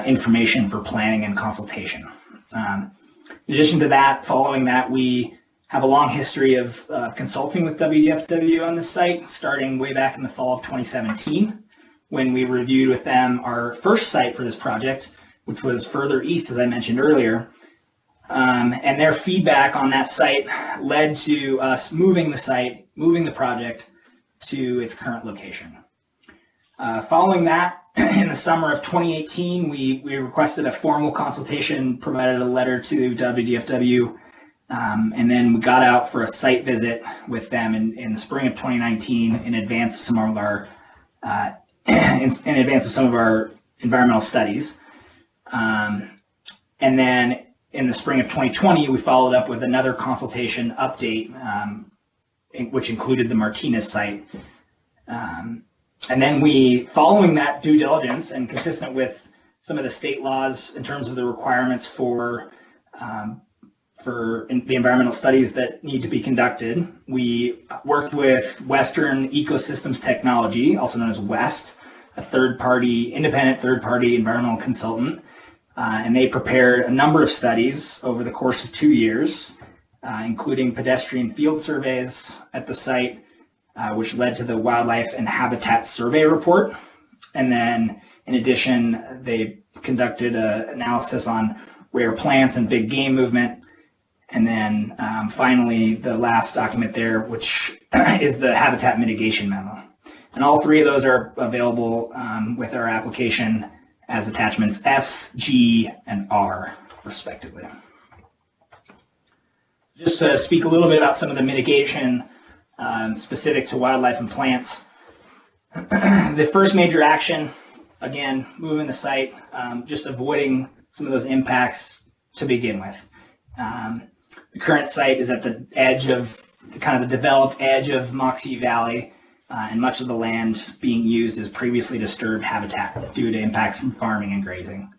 information for planning and consultation. In addition to that, following that, we have a long history of consulting with WDFW on this site, starting way back in the fall of 2017, when we reviewed with them our first site for this project, which was further east, as I mentioned earlier. And their feedback on that site led to us moving the project to its current location. Following that, in the summer of 2018, we requested a formal consultation, provided a letter to WDFW, and then we got out for a site visit with them in the spring of 2019 in advance of some of our environmental studies. And then in the spring of 2020, we followed up with another consultation update, which included the Martinez site. And then following that due diligence and consistent with some of the state laws in terms of the requirements for the environmental studies that need to be conducted, we worked with Western Ecosystems Technology, also known as WEST, a independent third-party environmental consultant, and they prepared a number of studies over the course of 2 years, including pedestrian field surveys at the site, which led to the Wildlife and Habitat Survey report. And then, in addition, they conducted an analysis on rare plants and big game movement. And then finally, the last document there, which is the habitat mitigation memo. And all three of those are available with our application as attachments F, G, and R, respectively. Just to speak a little bit about some of the mitigation specific to wildlife and plants. The first major action, again, moving the site, just avoiding some of those impacts to begin with. The current site is at the edge of, the developed edge of Moxie Valley, and much of the land being used as previously disturbed habitat due to impacts from farming and grazing.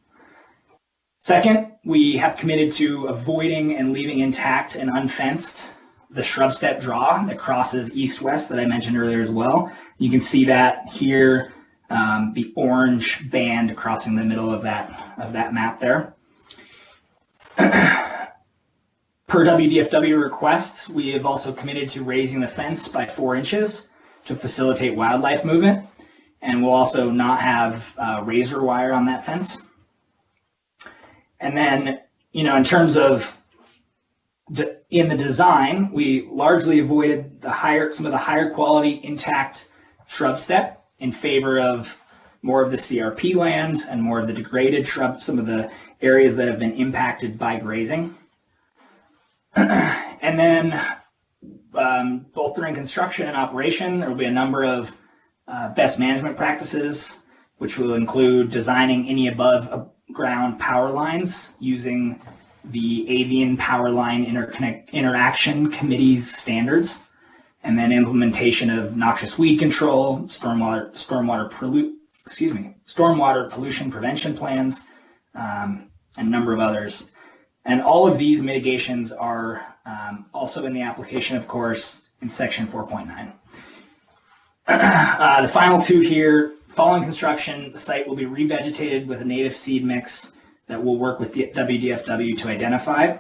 Second, we have committed to avoiding and leaving intact and unfenced the shrub step draw that crosses east-west that I mentioned earlier as well. You can see that here, the orange band crossing the middle of that map there. Per WDFW request, we have also committed to raising the fence by 4 inches to facilitate wildlife movement, and we'll also not have razor wire on that fence. And then, in terms of in the design, we largely avoided some of the higher quality intact shrub step in favor of more of the CRP land and more of the degraded shrub, some of the areas that have been impacted by grazing. And then both during construction and operation, there will be a number of best management practices, which will include designing any above ground power lines using the Avian Power Line Interaction Committee's standards, and then implementation of noxious weed control, stormwater pollution prevention plans, and a number of others. And all of these mitigations are also in the application, of course, in section 4.9. The final two here, following construction, the site will be revegetated with a native seed mix that we'll work with the WDFW to identify.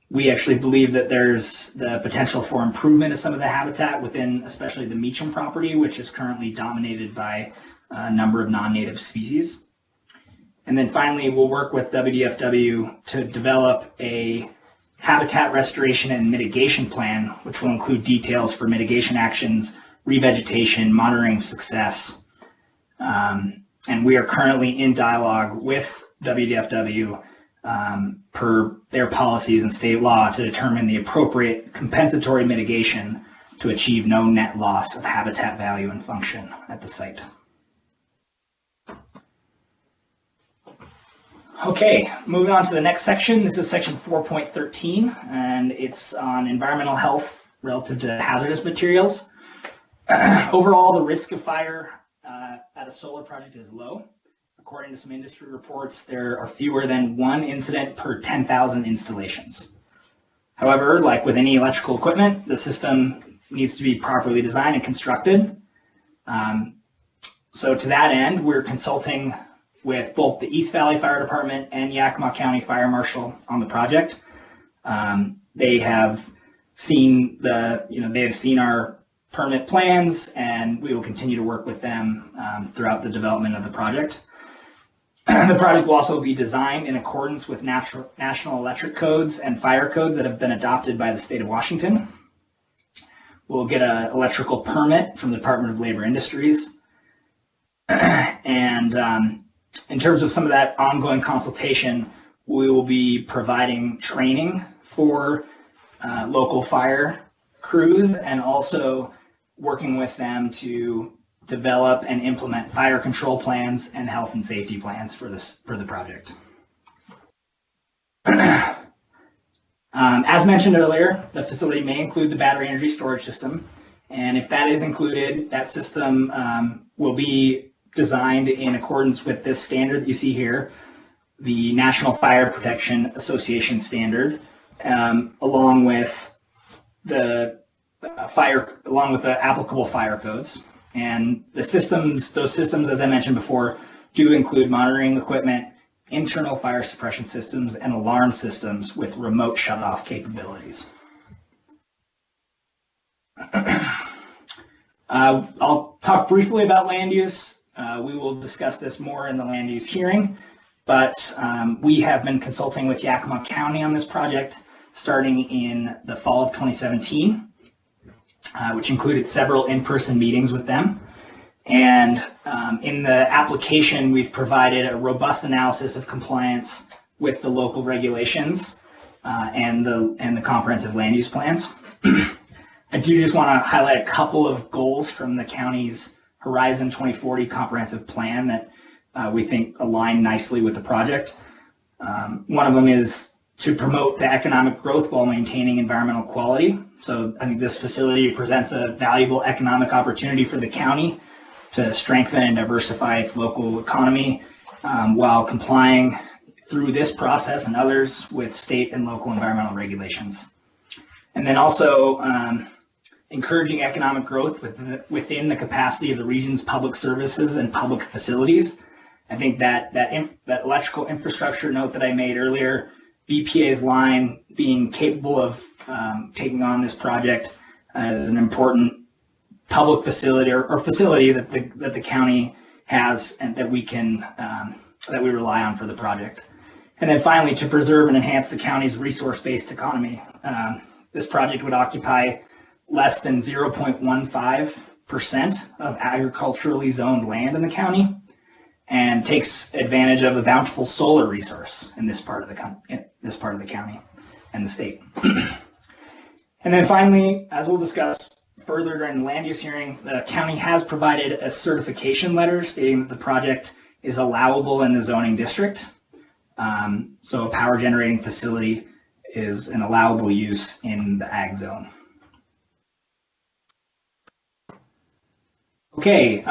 We actually believe that there's the potential for improvement of some of the habitat within, especially the Meacham property, which is currently dominated by a number of non-native species. And then finally, we'll work with WDFW to develop a habitat restoration and mitigation plan, which will include details for mitigation actions, revegetation, monitoring success. And we are currently in dialogue with WDFW per their policies and state law to determine the appropriate compensatory mitigation to achieve no net loss of habitat value and function at the site. Okay, moving on to the next section. This is section 4.13, and it's on environmental health relative to hazardous materials. Overall, the risk of fire at a solar project is low. According to some industry reports, there are fewer than 1 incident per 10,000 installations. However, like with any electrical equipment, the system needs to be properly designed and constructed. So to that end, we're consulting with both the East Valley Fire Department and Yakima County Fire Marshal on the project. they have seen our permit plans, and we will continue to work with them throughout the development of the project. The project will also be designed in accordance with national electric codes and fire codes that have been adopted by the state of Washington. We'll get an electrical permit from the Department of Labor Industries. And in terms of some of that ongoing consultation, we will be providing training for local fire crews and also working with them to develop and implement fire control plans and health and safety plans for the project. As mentioned earlier, the facility may include the battery energy storage system, and if that is included, that system will be designed in accordance with this standard that you see here, the National Fire Protection Association standard, along with the applicable fire codes. And those systems, as I mentioned before, do include monitoring equipment, internal fire suppression systems, and alarm systems with remote shutoff capabilities. I'll talk briefly about land use. We will discuss this more in the land use hearing, but we have been consulting with Yakima County on this project starting in the fall of 2017. Which included several in-person meetings with them. And in the application, we've provided a robust analysis of compliance with the local regulations and the comprehensive land use plans. I do just want to highlight a couple of goals from the county's Horizon 2040 comprehensive plan that we think align nicely with the project. One of them is to promote the economic growth while maintaining environmental quality. So I think this facility presents a valuable economic opportunity for the county to strengthen and diversify its local economy while complying through this process and others with state and local environmental regulations. And then also encouraging economic growth within the capacity of the region's public services and public facilities. I think that electrical infrastructure note that I made earlier, BPA's line being capable of taking on this project as an important public facility or facility that the county has and that we rely on for the project. And then finally, to preserve and enhance the county's resource-based economy. This project would occupy less than 0.15% of agriculturally zoned land in the county, and takes advantage of the bountiful solar resource in this part of the county and the state. And then finally, as we'll discuss further during the land use hearing, the county has provided a certification letter stating that the project is allowable in the zoning district. So a power generating facility is an allowable use in the ag zone. Okay,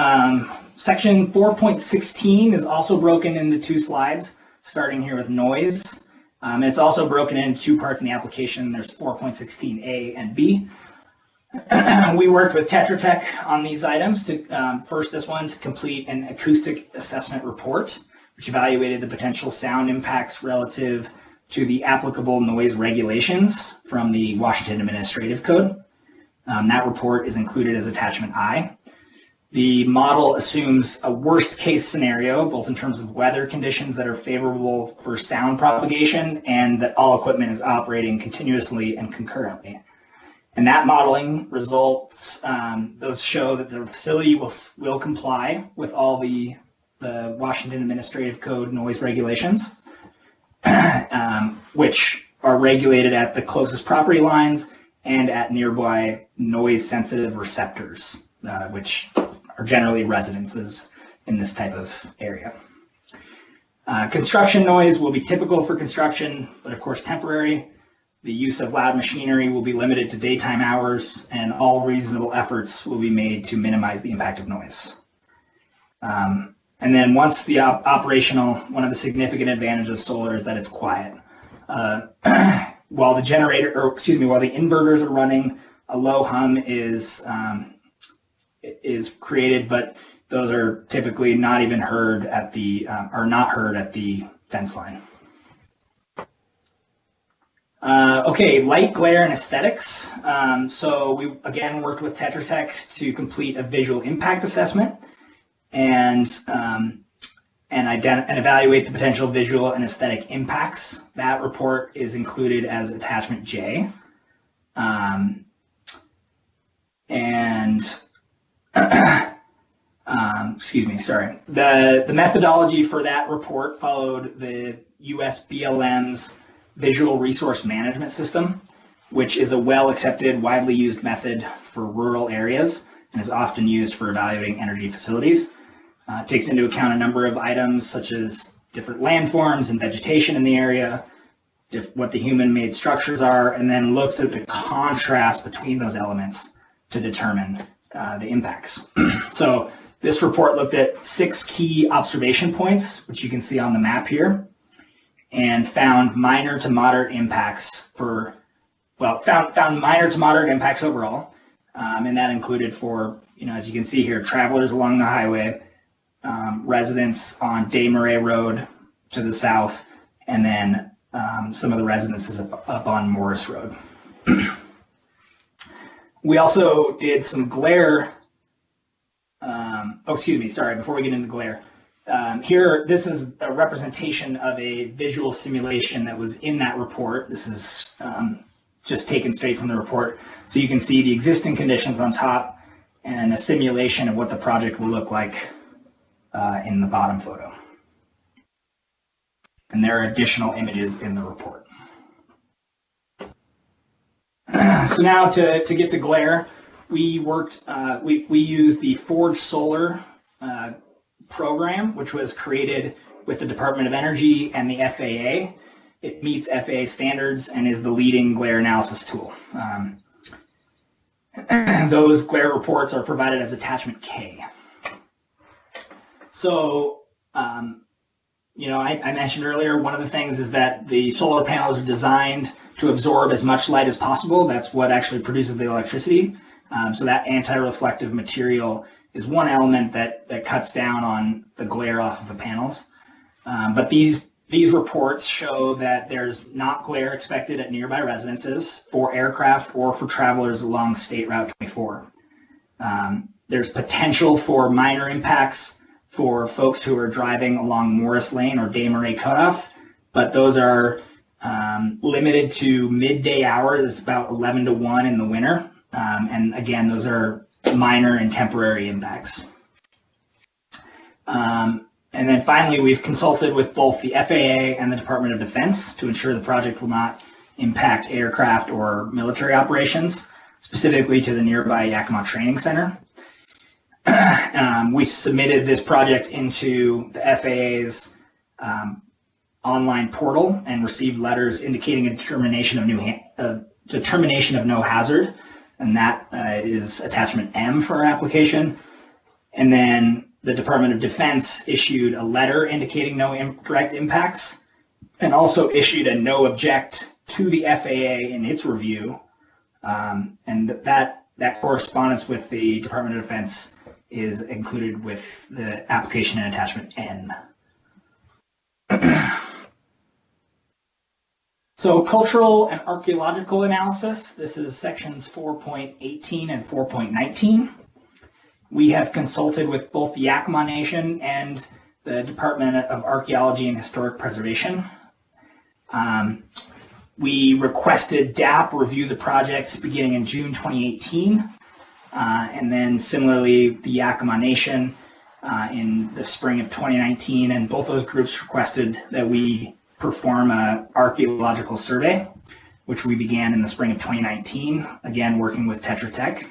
section 4.16 is also broken into two slides, starting here with noise. It's also broken into two parts in the application. There's 4.16A and B. We worked with Tetra Tech on these items to first this one to complete an acoustic assessment report, which evaluated the potential sound impacts relative to the applicable noise regulations from the Washington Administrative Code. That report is included as attachment I. The model assumes a worst case scenario, both in terms of weather conditions that are favorable for sound propagation and that all equipment is operating continuously and concurrently. And that modeling results, those show that the facility will comply with all the Washington Administrative Code noise regulations, which are regulated at the closest property lines and at nearby noise sensitive receptors, which are generally residences in this type of area. Construction noise will be typical for construction, but of course temporary. The use of loud machinery will be limited to daytime hours, and all reasonable efforts will be made to minimize the impact of noise. And then once the operational, one of the significant advantages of solar is that it's quiet. While the inverters are running, a low hum is created, but those are typically not even heard at the, are not heard at the fence line. Okay, light, glare, and aesthetics. So we again worked with Tetra Tech to complete a visual impact assessment and evaluate the potential visual and aesthetic impacts. That report is included as attachment J. Excuse me, sorry. The methodology for that report followed the US BLM's Visual Resource Management System, which is a well-accepted, widely used method for rural areas and is often used for evaluating energy facilities. It takes into account a number of items such as different landforms and vegetation in the area, what the human-made structures are, and then looks at the contrast between those elements to determine the impacts. So this report looked at 6 key observation points, which you can see on the map here, and found minor to moderate impacts found minor to moderate impacts overall, and that included for, as you can see here, travelers along the highway, residents on Des Marais Road to the south, and then some of the residences up on Morris Road. We also did some glare. Before we get into glare. Here, this is a representation of a visual simulation that was in that report. This is just taken straight from the report. So you can see the existing conditions on top and a simulation of what the project will look like in the bottom photo. And there are additional images in the report. So now to get to glare, we worked, we used the Forge Solar program, which was created with the Department of Energy and the FAA. It meets FAA standards and is the leading glare analysis tool. Those glare reports are provided as attachment K. So, I mentioned earlier, one of the things is that the solar panels are designed to absorb as much light as possible. That's what actually produces the electricity. So that anti-reflective material is one element that cuts down on the glare off of the panels. But these reports show that there's not glare expected at nearby residences for aircraft or for travelers along State Route 24. There's potential for minor impacts for folks who are driving along Morris Lane or Des Marais Cutoff, but those are limited to midday hours. It's about 11 to 1 in the winter. And again, those are minor and temporary impacts. And then finally, we've consulted with both the FAA and the Department of Defense to ensure the project will not impact aircraft or military operations, specifically to the nearby Yakima Training Center. We submitted this project into the FAA's online portal and received letters indicating a determination of no hazard, and that is attachment M for our application. And then the Department of Defense issued a letter indicating no direct impacts, and also issued a no object to the FAA in its review. And that correspondence with the Department of Defense is included with the application and attachment N. So cultural and archaeological analysis, this is sections 4.18 and 4.19. We have consulted with both the Yakima Nation and the Department of Archaeology and Historic Preservation. We requested DAP review the projects beginning in June 2018. And then similarly, the Yakima Nation in the spring of 2019, and both those groups requested that we perform an archaeological survey, which we began in the spring of 2019, again working with Tetra Tech.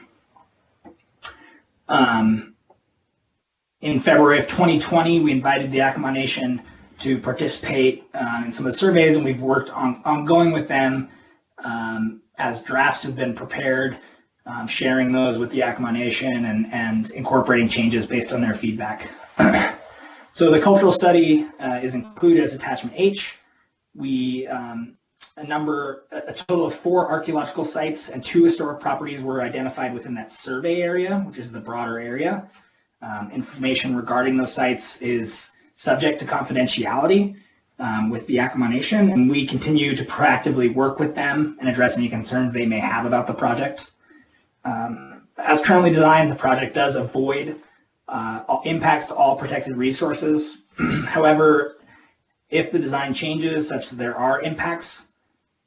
In February of 2020, we invited the Yakima Nation to participate in some of the surveys, and we've worked ongoing with them as drafts have been prepared, sharing those with the Yakima Nation and incorporating changes based on their feedback. So the cultural study is included as attachment H. We a total of 4 archaeological sites and 2 historic properties were identified within that survey area, which is the broader area. Information regarding those sites is subject to confidentiality, with the Yakima Nation, and we continue to proactively work with them and address any concerns they may have about the project. As currently designed, the project does avoid impacts to all protected resources. However, if the design changes such that there are impacts,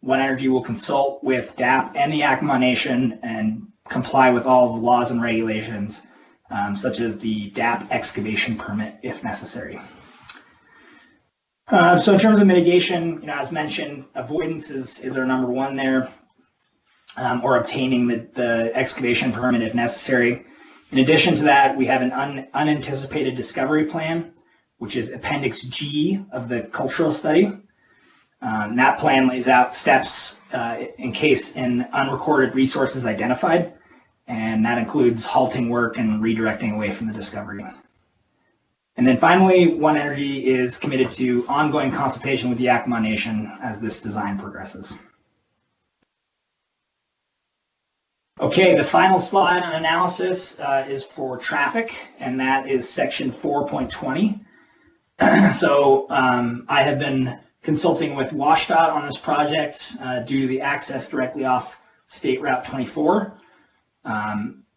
One Energy will consult with DAP and the Yakima Nation and comply with all the laws and regulations, such as the DAP excavation permit if necessary. So in terms of mitigation, as mentioned, avoidance is our number one there, or obtaining the excavation permit if necessary. In addition to that, we have an unanticipated discovery plan, which is Appendix G of the cultural study. That plan lays out steps in case an unrecorded resource is identified, and that includes halting work and redirecting away from the discovery. And then finally, One Energy is committed to ongoing consultation with the Yakima Nation as this design progresses. Okay, the final slide on analysis is for traffic, and that is section 4.20. So I have been consulting with WSDOT on this project due to the access directly off State Route 24.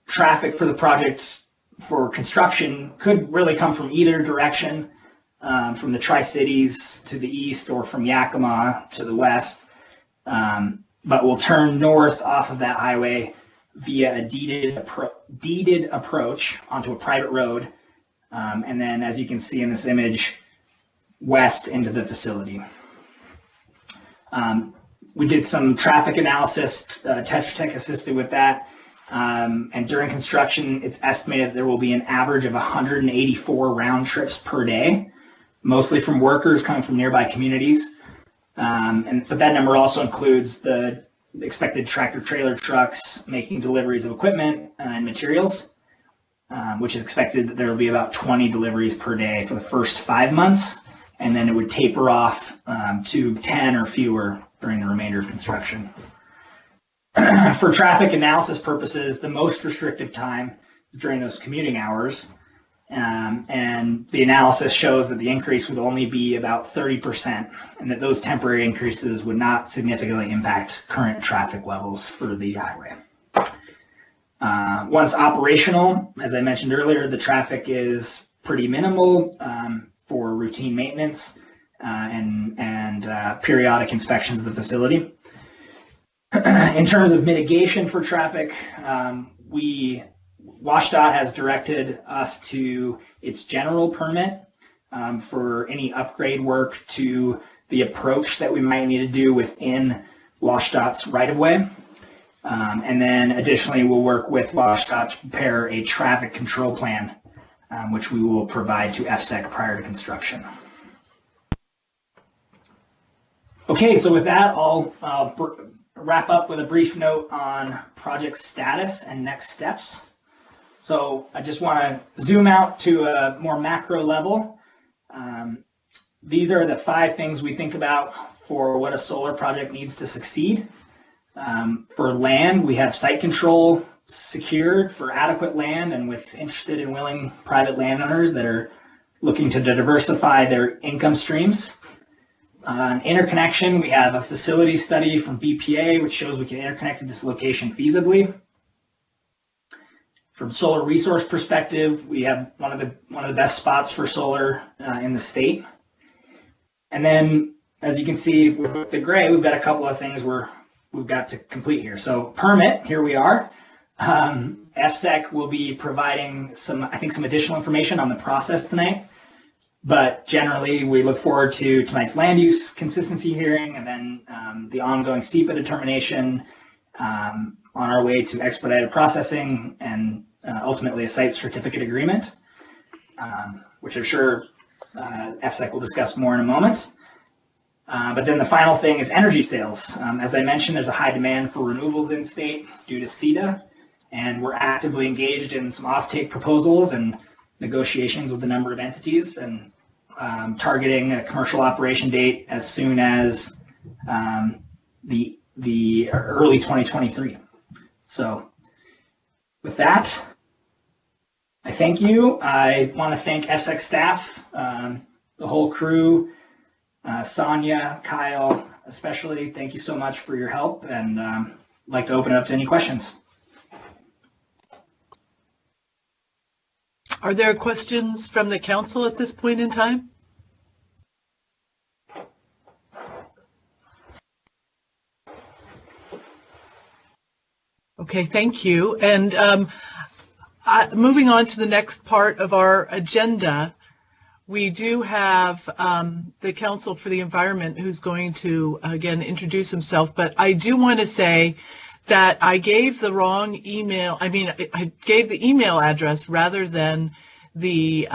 Traffic for the project for construction could really come from either direction, from the Tri-Cities to the east or from Yakima to the west, but will turn north off of that highway via a deeded approach onto a private road, and then, as you can see in this image, west into the facility. We did some traffic analysis, Tetra Tech assisted with that, and during construction, it's estimated there will be an average of 184 round trips per day, mostly from workers coming from nearby communities. But that number also includes the expected tractor trailer trucks making deliveries of equipment and materials, which is expected that there will be about 20 deliveries per day for the first 5 months, and then it would taper off to 10 or fewer during the remainder of construction. For traffic analysis purposes, the most restrictive time is during those commuting hours, and the analysis shows that the increase would only be about 30%, and that those temporary increases would not significantly impact current traffic levels for the highway. Once operational, as I mentioned earlier, the traffic is pretty minimal for routine maintenance and periodic inspections of the facility. In terms of mitigation for traffic, WSDOT has directed us to its general permit for any upgrade work to the approach that we might need to do within WSDOT's right-of-way. And then additionally, we'll work with WSDOT to prepare a traffic control plan, which we will provide to EFSEC prior to construction. Okay, so with that, I'll wrap up with a brief note on project status and next steps. So I just want to zoom out to a more macro level. These are the 5 things we think about for what a solar project needs to succeed. For land, we have site control secured for adequate land and with interested and willing private landowners that are looking to diversify their income streams. On interconnection, we have a facility study from BPA, which shows we can interconnect at this location feasibly. From solar resource perspective, we have one of the best spots for solar in the state. And then, as you can see with the gray, we've got a couple of things we've got to complete here. So permit, here we are. EFSEC will be providing some additional information on the process tonight. But generally, we look forward to tonight's land use consistency hearing and then the ongoing SEPA determination, on our way to expedited processing and ultimately a site certificate agreement, which I'm sure EFSEC will discuss more in a moment. But then the final thing is energy sales. As I mentioned, there's a high demand for renewables in state due to CETA, and we're actively engaged in some offtake proposals and negotiations with a number of entities, and targeting a commercial operation date as soon as the early 2023. So with that, I thank you. I want to thank EFSEC staff, the whole crew, Sonia, Kyle, especially, thank you so much for your help, and I'd like to open it up to any questions. Are there questions from the council at this point in time? Okay, thank you. And moving on to the next part of our agenda, we do have the Council for the Environment who's going to, again, introduce himself. But I do want to say that I gave the wrong email. I gave the email address rather than the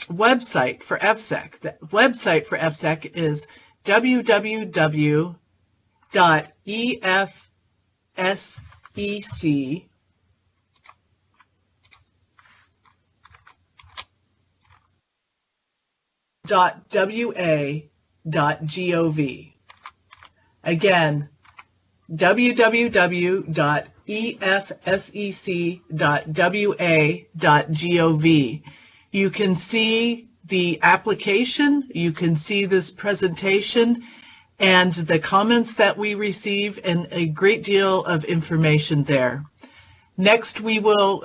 website for EFSEC. The website for EFSEC is www.efsec.wa.gov. Again, www.efsec.wa.gov. You can see the application, you can see this presentation, and the comments that we receive, and a great deal of information there. Next, we will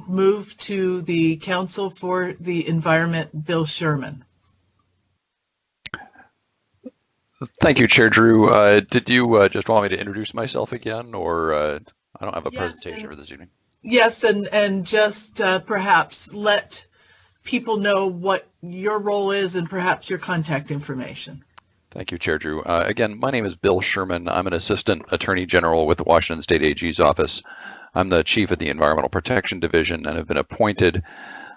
move to the Council for the Environment, Bill Sherman. Thank you, Chair Drew. Did you just want me to introduce myself again, or I don't have a presentation for this evening? Yes, and just perhaps let people know what your role is and perhaps your contact information. Thank you, Chair Drew. Again, my name is Bill Sherman. I'm an Assistant Attorney General with the Washington State AG's office. I'm the Chief of the Environmental Protection Division and have been appointed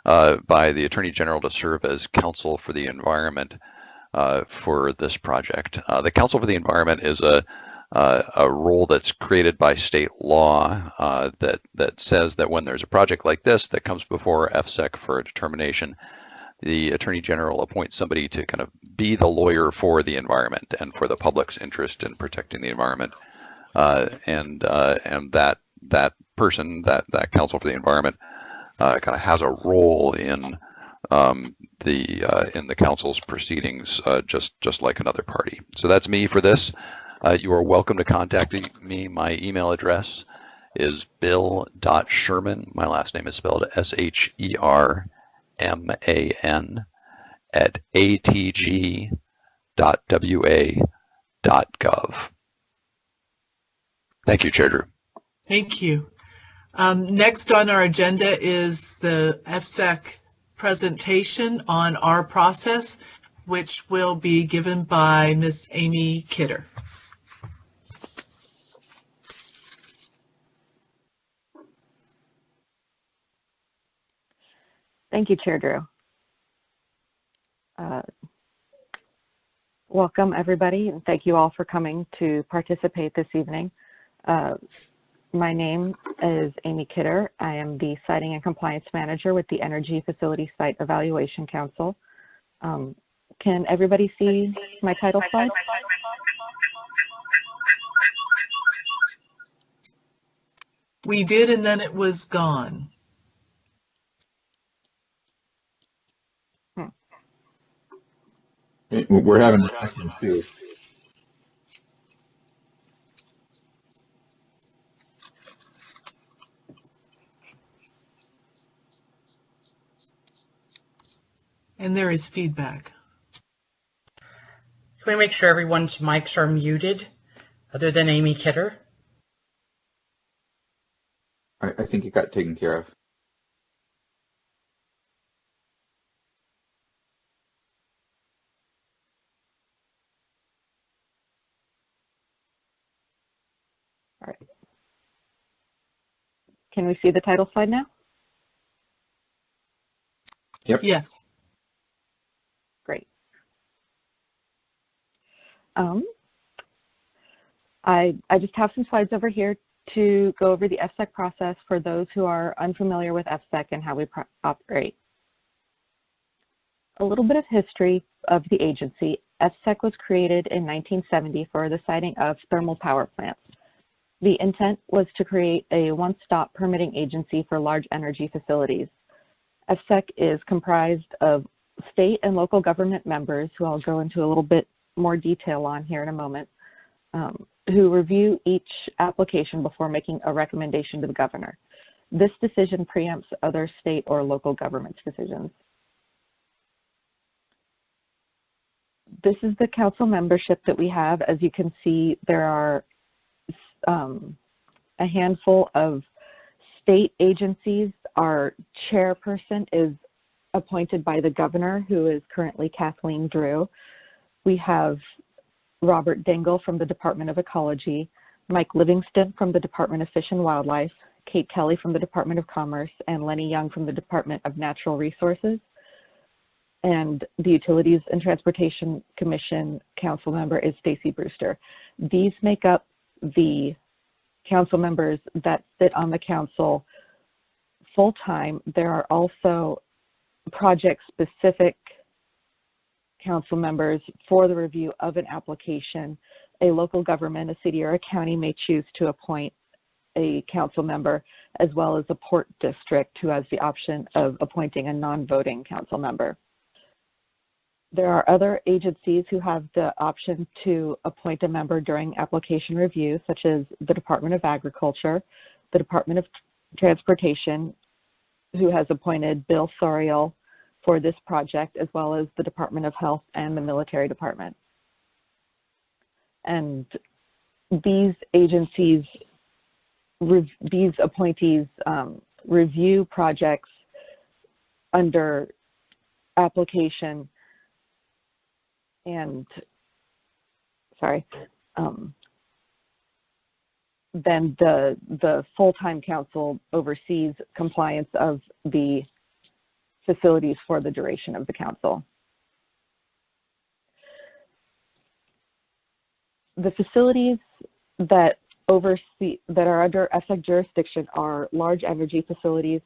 by the Attorney General to serve as Counsel for the Environment for this project. The Counsel for the Environment is a role that's created by state law that says that when there's a project like this that comes before EFSEC for a determination, the Attorney General appoints somebody to kind of be the lawyer for the environment and for the public's interest in protecting the environment. And that person, that Counsel for the Environment, kind of has a role in the council's proceedings, just like another party. So that's me for this. You are welcome to contact me. My email address is bill.sherman. My last name is spelled SHERMAN @atg.wa.gov. Thank you, Chair Drew. Thank you. Next on our agenda is the EFSEC presentation on our process, which will be given by Ms. Amy Kidder. Thank you, Chair Drew. Welcome, everybody, and thank you all for coming to participate this evening. My name is Amy Kidder. I am the Siting and Compliance Manager with the Energy Facility Site Evaluation Council. Can everybody see my title slide? We did, and then it was gone. We're having a second too. And there is feedback. Can we make sure everyone's mics are muted, other than Amy Kidder? I think it got taken care of. All right. Can we see the title slide now? Yep. Yes. Great. I just have some slides over here to go over the EFSEC process for those who are unfamiliar with EFSEC and how we operate. A little bit of history of the agency. EFSEC was created in 1970 for the siting of thermal power plants. The intent was to create a one-stop permitting agency for large energy facilities. EFSEC is comprised of state and local government members, who I'll go into a little bit more detail on here in a moment, who review each application before making a recommendation to the governor. This decision preempts other state or local government's decisions. This is the council membership that we have. As you can see, there are a handful of state agencies. Our chairperson is appointed by the governor, who is currently Kathleen Drew. We have Robert Dingle from the Department of Ecology, Mike Livingston from the Department of Fish and Wildlife, Kate Kelly from the Department of Commerce, and Lenny Young from the Department of Natural Resources. And the Utilities and Transportation Commission council member is Stacy Brewster. These make up the council members that sit on the council full-time. There are also project-specific council members for the review of an application. A local government, a city or a county, may choose to appoint a council member, as well as a port district who has the option of appointing a non-voting council member. There are other agencies who have the option to appoint a member during application review, such as the Department of Agriculture, the Department of Transportation, who has appointed Bill Sorial for this project, as well as the Department of Health and the Military Department. And these agencies, these appointees review projects under application and, then the full-time council oversees compliance of the facilities for the duration of the council. The facilities that are under EFSEC jurisdiction are large energy facilities,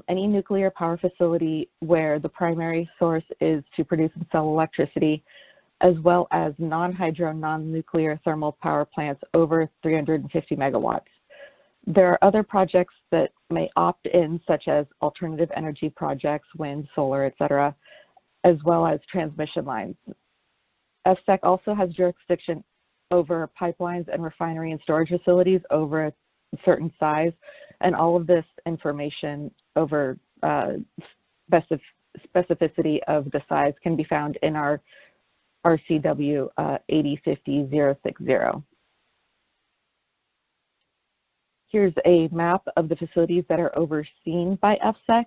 any nuclear power facility where the primary source is to produce and sell electricity, as well as non-hydro, non-nuclear thermal power plants over 350 megawatts. There are other projects that may opt in, such as alternative energy projects, wind, solar, etc., as well as transmission lines. EFSEC also has jurisdiction over pipelines and refinery and storage facilities over a certain size, and all of this information over specificity of the size can be found in our RCW 8050-060. Here's a map of the facilities that are overseen by EFSEC.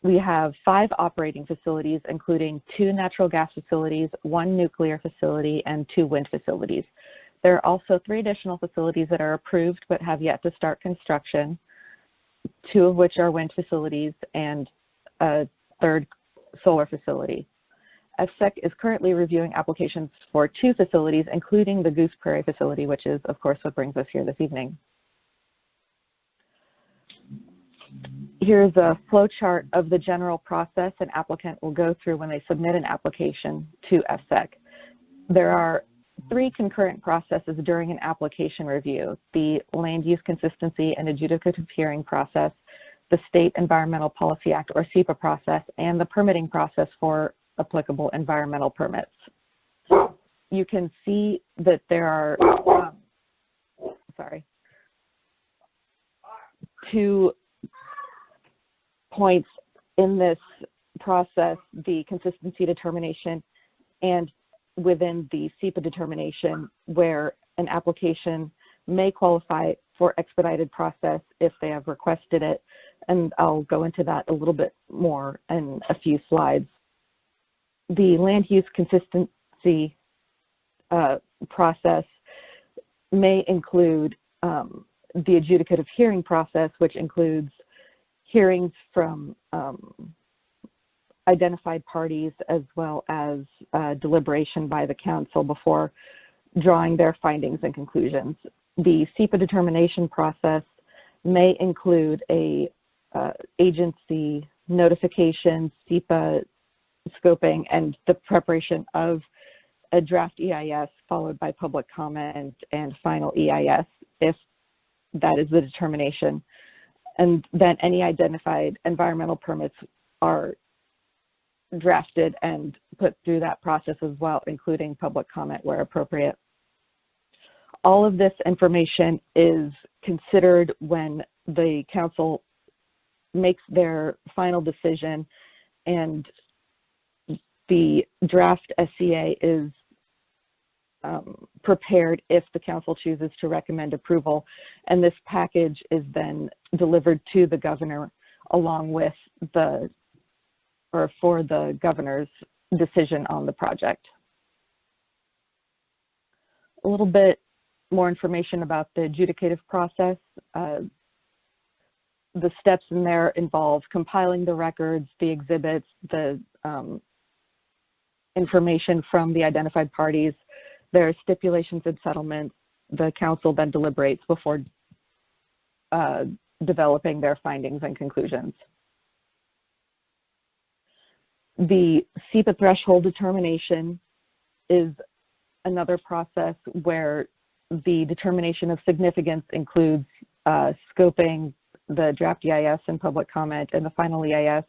We have 5 operating facilities, including 2 natural gas facilities, 1 nuclear facility, and 2 wind facilities. There are also 3 additional facilities that are approved but have yet to start construction, 2 of which are wind facilities and a 3rd solar facility. EFSEC is currently reviewing applications for 2 facilities, including the Goose Prairie facility, which is, of course, what brings us here this evening. Here's a flow chart of the general process an applicant will go through when they submit an application to EFSEC. There are 3 concurrent processes during an application review: the Land Use Consistency and Adjudicative Hearing process, the State Environmental Policy Act, or SEPA process, and the permitting process for applicable environmental permits. You can see that there are 2 points in this process: the consistency determination and within the SEPA determination, where an application may qualify for expedited process if they have requested it. And I'll go into that a little bit more in a few slides. The land use consistency process may include the adjudicative hearing process, which includes hearings from identified parties, as well as deliberation by the council before drawing their findings and conclusions. The SEPA determination process may include a agency notification, SEPA scoping, and the preparation of a draft EIS followed by public comment and final EIS, if that is the determination. And then any identified environmental permits are drafted and put through that process as well, including public comment where appropriate. All of this information is considered when the council makes their final decision, and the draft SCA is prepared if the council chooses to recommend approval, and this package is then delivered to the governor along with for the governor's decision on the project. A little bit more information about the adjudicative process. The steps in there involve compiling the records, the exhibits, the information from the identified parties. There are stipulations and settlements. The council then deliberates before developing their findings and conclusions. The SEPA threshold determination is another process where the determination of significance includes scoping, the draft EIS and public comment, and the final EIS,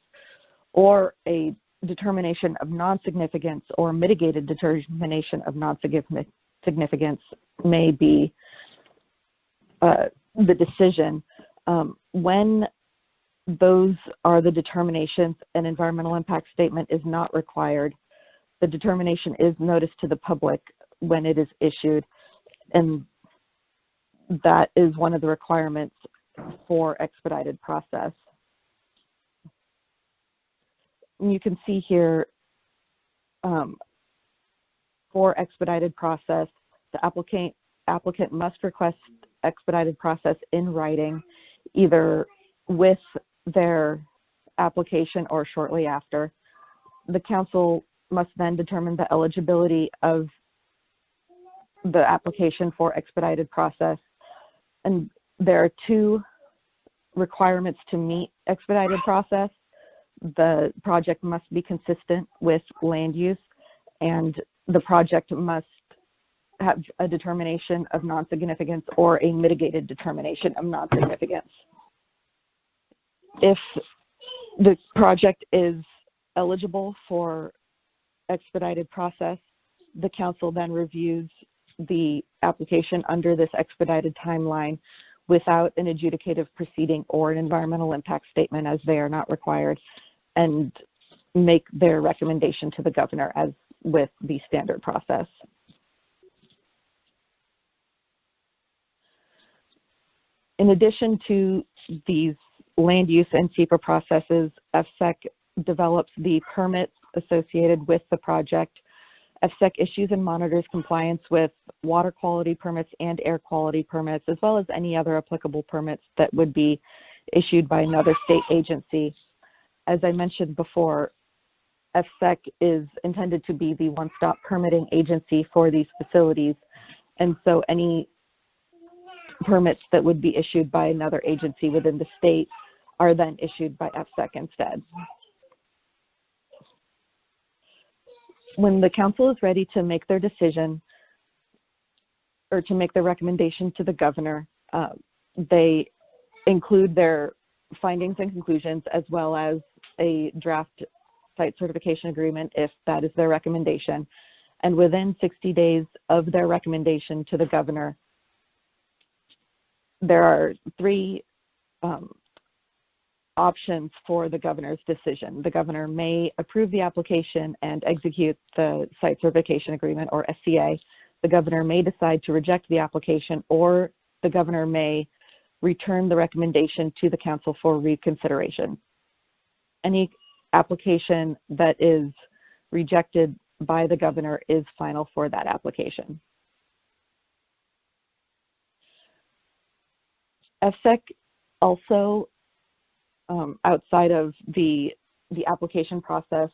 or a determination of non-significance or mitigated determination of non-significance may be the decision. When those are the determinations, an environmental impact statement is not required. The determination is noticed to the public when it is issued, and that is one of the requirements for expedited process. You can see here for expedited process, the applicant must request expedited process in writing, either with their application or shortly after. The council must then determine the eligibility of the application for expedited process. And there are two requirements to meet expedited process. The project must be consistent with land use, and the project must have a determination of non-significance or a mitigated determination of non-significance. If the project is eligible for expedited process, the council then reviews the application under this expedited timeline without an adjudicative proceeding or an environmental impact statement, as they are not required, and make their recommendation to the governor as with the standard process. In addition to these land use and SEPA processes, EFSEC develops the permits associated with the project. EFSEC issues and monitors compliance with water quality permits and air quality permits, as well as any other applicable permits that would be issued by another state agency. As I mentioned before, EFSEC is intended to be the one-stop permitting agency for these facilities, and so any permits that would be issued by another agency within the state are then issued by EFSEC instead. When the council is ready to make their decision or to make their recommendation to the governor, they include their findings and conclusions as well as a draft site certification agreement if that is their recommendation. And within 60 days of their recommendation to the governor, there are three options for the governor's decision. The governor may approve the application and execute the site certification agreement, or SCA. The governor may decide to reject the application, or the governor may return the recommendation to the council for reconsideration. Any application that is rejected by the governor is final for that application. EFSEC also, outside of the application process,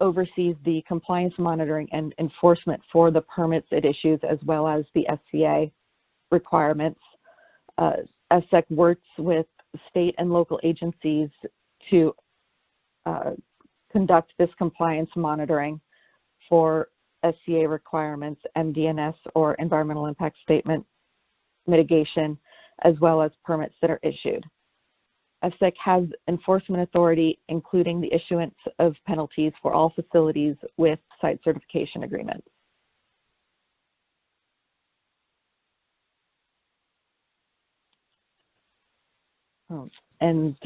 oversees the compliance monitoring and enforcement for the permits it issues, as well as the SCA requirements. EFSEC works with state and local agencies to conduct this compliance monitoring for SCA requirements, MDNS or environmental impact statement mitigation, as well as permits that are issued. EFSEC has enforcement authority, including the issuance of penalties for all facilities with site certification agreements. And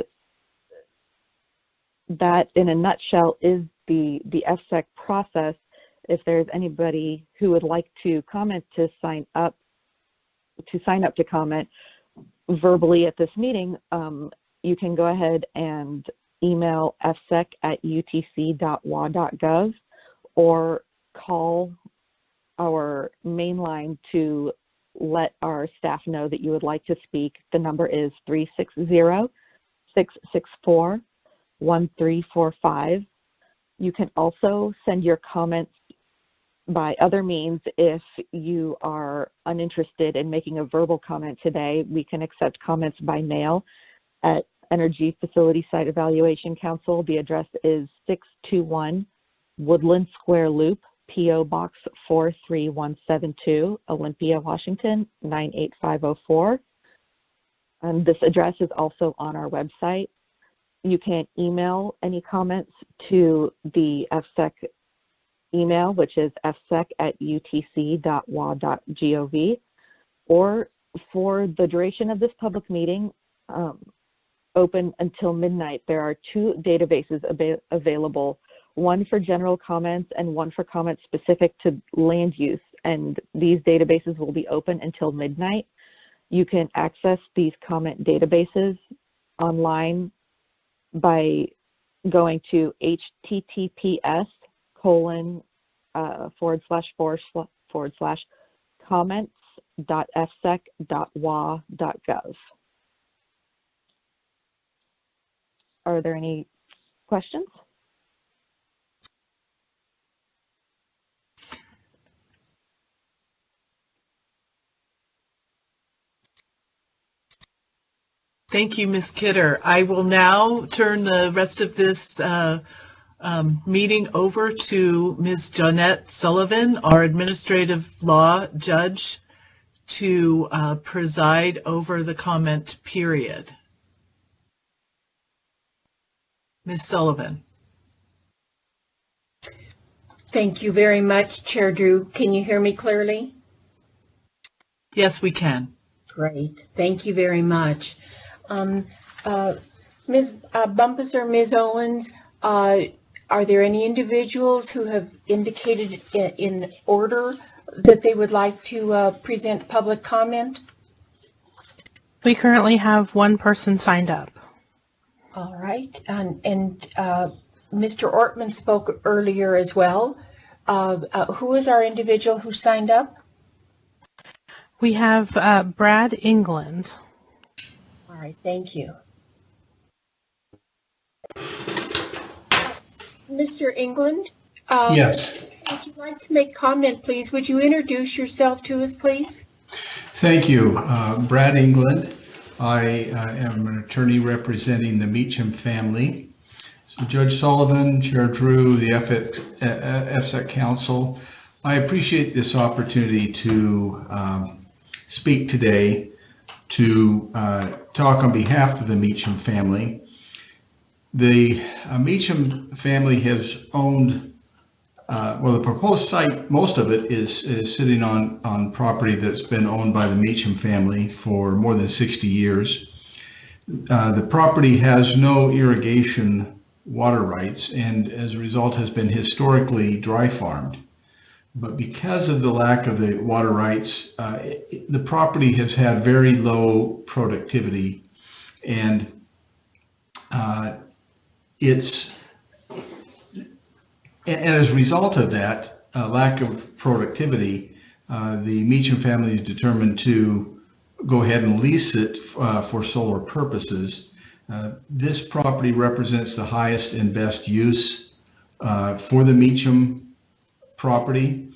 that, in a nutshell, is the EFSEC process. If there's anybody who would like to comment to sign up to comment verbally at this meeting, you can go ahead and email efsec@utc.wa.gov or call our main line to let our staff know that you would like to speak. The number is 360-664-1345. You can also send your comments by other means. If you are uninterested in making a verbal comment today, we can accept comments by mail at Energy Facility Site Evaluation Council. The address is 621 Woodland Square Loop, P.O. Box 43172, Olympia, Washington 98504. And this address is also on our website. You can email any comments to the EFSEC email, which is efsec@utc.wa.gov, or for the duration of this public meeting, open until midnight, there are two databases available, one for general comments and one for comments specific to land use, and these databases will be open until midnight. You can access these comment databases online by going to https://comments.efsec.wa.gov. Are there any questions? Thank you, Ms. Kidder. I will now turn the rest of this meeting over to Ms. Jonette Sullivan, our administrative law judge, to preside over the comment period. Ms. Sullivan. Thank you very much, Chair Drew. Can you hear me clearly? Yes, we can. Great. Thank you very much. Ms. Bumpus or Ms. Owens, are there any individuals who have indicated in order that they would like to present public comment? We currently have one person signed up. All right. And Mr. Ortman spoke earlier as well. Who is our individual who signed up? We have Brad England. All right. Thank you. Mr. England? Yes. Would you like to make comment, please? Would you introduce yourself to us, please? Thank you. Brad England. I am an attorney representing the Meacham family. So Judge Sullivan, Chair Drew, the EFSEC Council, I appreciate this opportunity to speak today to talk on behalf of the Meacham family. The Meacham family has owned, well, the proposed site, most of it is sitting on property that's been owned by the Meacham family for more than 60 years. The property has no irrigation water rights and as a result has been historically dry farmed. But because of the lack of the water rights, the property has had very low productivity, and and as a result of that lack of productivity, the Meacham family is determined to go ahead and lease it for solar purposes. This property represents the highest and best use for the Meacham property,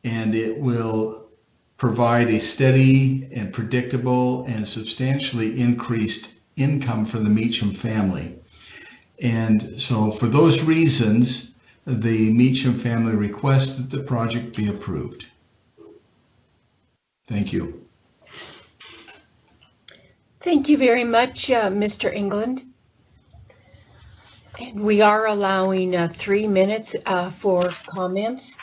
and it will provide a steady and predictable and substantially increased income for the Meacham family. And so for those reasons, the Meacham family requests that the project be approved. Thank you. Thank you very much, Mr. England. And we are allowing 3 minutes for comments.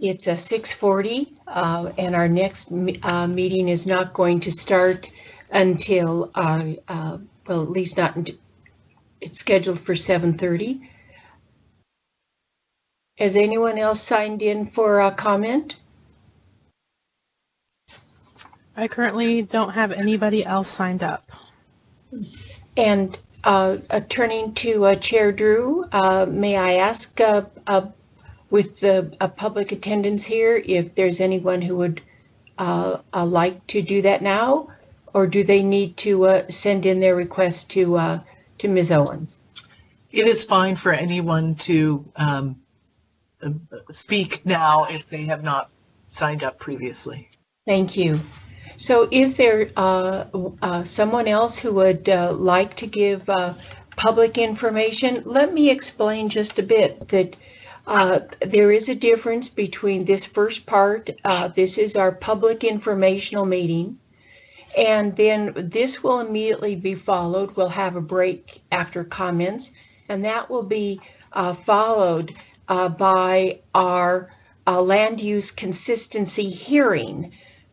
It's 6:40, and our next meeting is not going to start until, well, at least not, it's scheduled for 7:30. Has anyone else signed in for a comment? I currently don't have anybody else signed up. And turning to Chair Drew, may I ask, with the public attendance here, if there's anyone who would like to do that now, or do they need to send in their request to Ms. Owens? It is fine for anyone to speak now if they have not signed up previously. Thank you. So is there someone else who would like to give public information? Let me explain just a bit that there is a difference between this first part. This is our public informational meeting. And then this will immediately be followed. We'll have a break after comments, and that will be followed by our land use consistency hearing.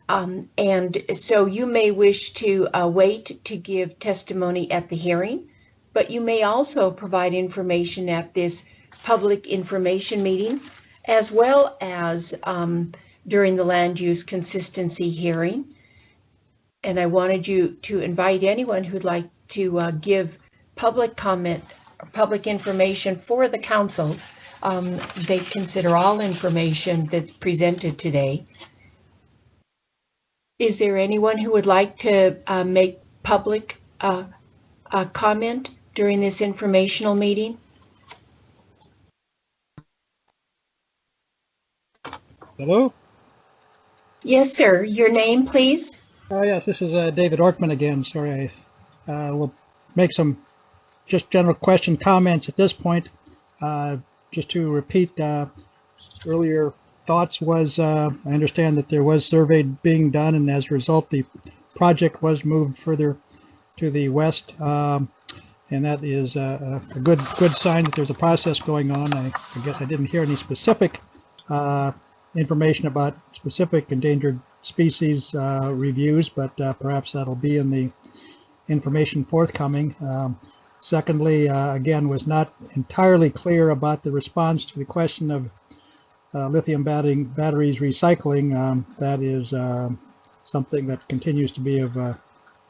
And so you may wish to wait to give testimony at the hearing, but you may also provide information at this public information meeting, as well as during the land use consistency hearing. And I wanted you to invite anyone who'd like to give public comment, or public information for the council. They consider all information that's presented today. Is there anyone who would like to make public comment during this informational meeting? Hello? Yes, sir. Your name, please? Yes, this is David Ortman again. Sorry, I will make some just general question comments at this point. Just to repeat earlier thoughts was, I understand that there was survey being done, and as a result the project was moved further to the west, and that is a good sign that there's a process going on. I guess I didn't hear any specific information about specific endangered species reviews, but perhaps that'll be in the information forthcoming. Secondly, again, was not entirely clear about the response to the question of lithium batteries recycling. That is something that continues to be of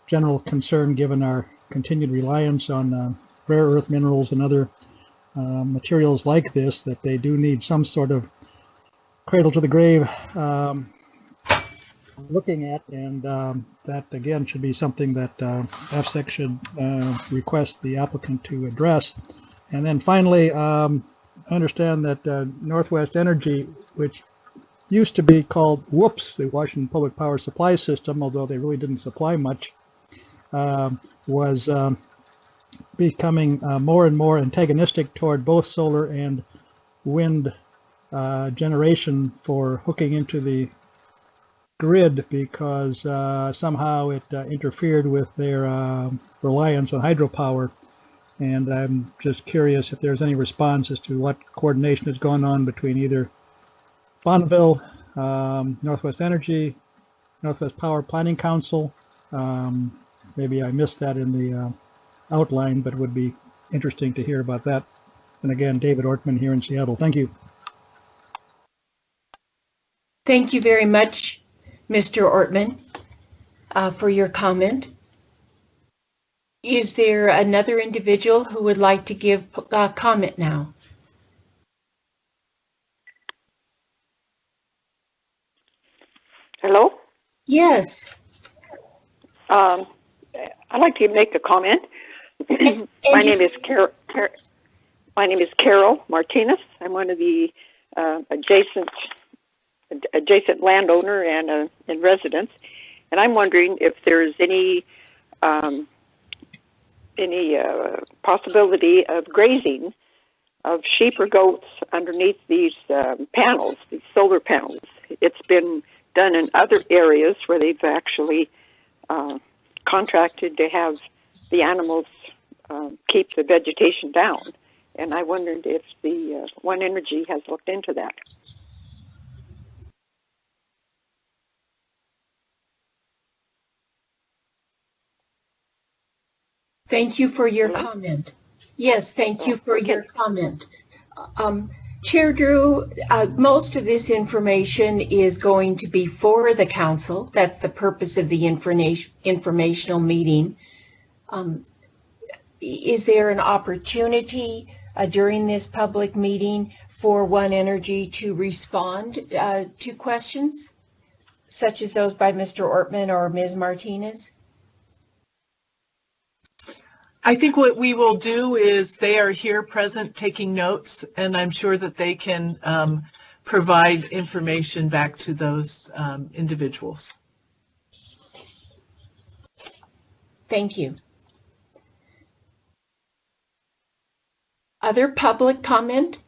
general concern given our continued reliance on rare earth minerals and other materials like this, that they do need some sort of cradle to the grave looking at, and that again should be something that EFSEC should request the applicant to address. And then finally, I understand that Northwest Energy, which used to be called WHOOPS, the Washington Public Power Supply System, although they really didn't supply much, was becoming more and more antagonistic toward both solar and wind generation for hooking into the grid, because somehow it interfered with their reliance on hydropower. And I'm just curious if there's any response as to what coordination has gone on between either Bonneville, Northwest Energy, Northwest Power Planning Council. Maybe I missed that in the outline, but it would be interesting to hear about that. And again, David Ortman here in Seattle. Thank you. Thank you very much, Mr. Ortman, for your comment. Is there another individual who would like to give comment now? Hello? Yes. I'd like to make a comment. My name is Carol Martinez. I'm one of the adjacent landowner and residents, and I'm wondering if there's any possibility of grazing of sheep or goats underneath these panels, these solar panels. It's been done in other areas where they've actually contracted to have the animals keep the vegetation down. And I wondered if the One Energy has looked into that. Thank you for your comment. Yes, thank you for your comment. Chair Drew, most of this information is going to be for the council. That's the purpose of the informational meeting. Is there an opportunity during this public meeting for One Energy to respond to questions such as those by Mr. Ortman or Ms. Martinez? I think what we will do is they are here present taking notes, and I'm sure that they can provide information back to those individuals. Thank you. Other public comment?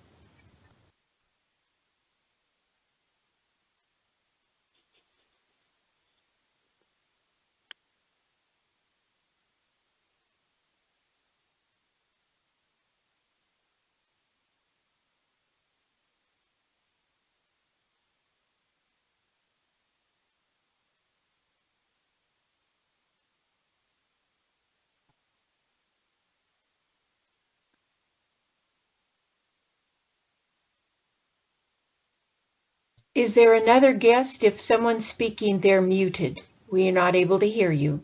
Is there another guest? If someone's speaking, they're muted. We are not able to hear you.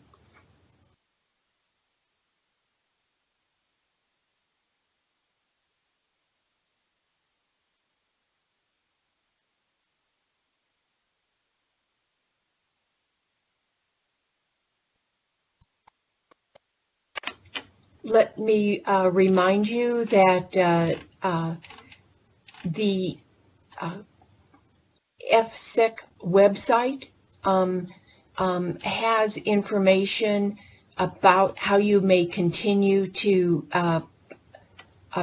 Let me remind you that the EFSEC website has information about how you may continue to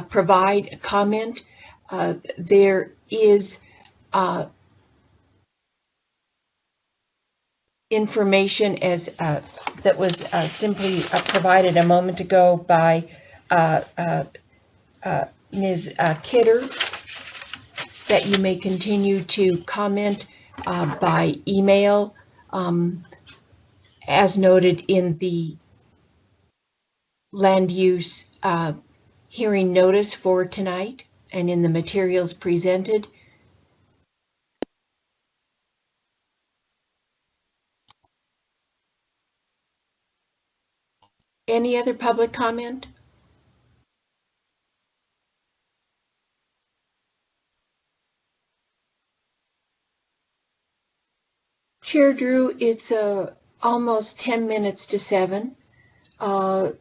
provide comment. There is information as that was simply provided a moment ago by Ms. Kidder, that you may continue to comment by email, as noted in the land use hearing notice for tonight and in the materials presented. Any other public comment? Chair Drew, it's almost 10 minutes to 7. I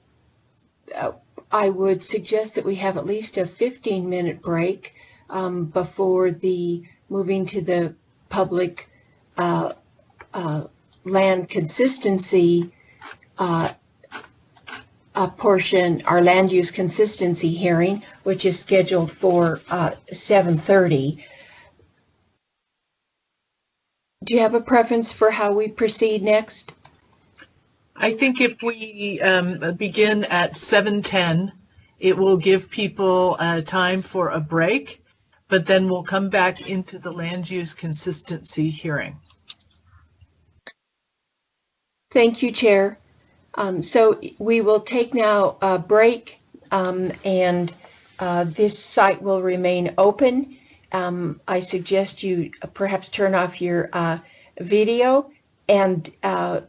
would suggest that we have at least a 15-minute break before the moving to the public land consistency portion, our land use consistency hearing, which is scheduled for 7:30. Do you have a preference for how we proceed next? I think if we begin at 7:10, it will give people time for a break, but then we'll come back into the land use consistency hearing. Thank you, Chair. So we will take now a break, and this site will remain open. I suggest you perhaps turn off your video, and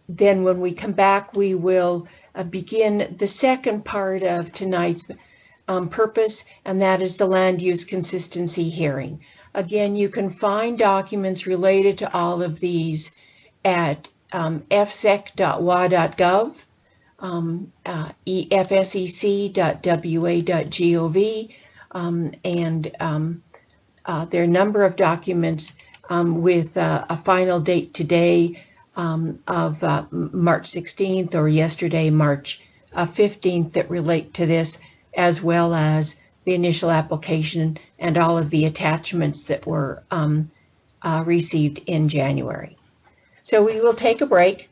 then when we come back, we will begin the second part of tonight's purpose, and that is the land use consistency hearing. Again, you can find documents related to all of these at efsec.wa.gov, efsec.wa.gov, and there are a number of documents with a final date today of March 16th or yesterday, March 15th, that relate to this, as well as the initial application and all of the attachments that were received in January. So we will take a break,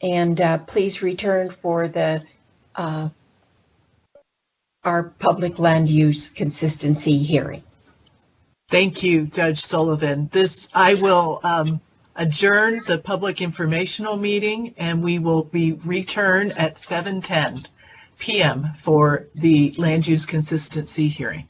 and please return for the our public land use consistency hearing. Thank you, Judge Sullivan. I will adjourn the public informational meeting, and we will be return at 7:10 p.m. for the land use consistency hearing.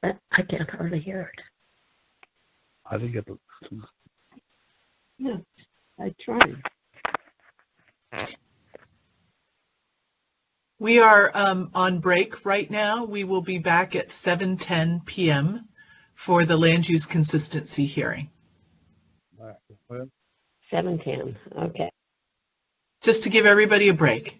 I can't hardly hear it. I think it. Yeah, I tried. We are on break right now. We will be back at 7:10 p.m. for the land use consistency hearing. 7:10. Okay. Just to give everybody a break.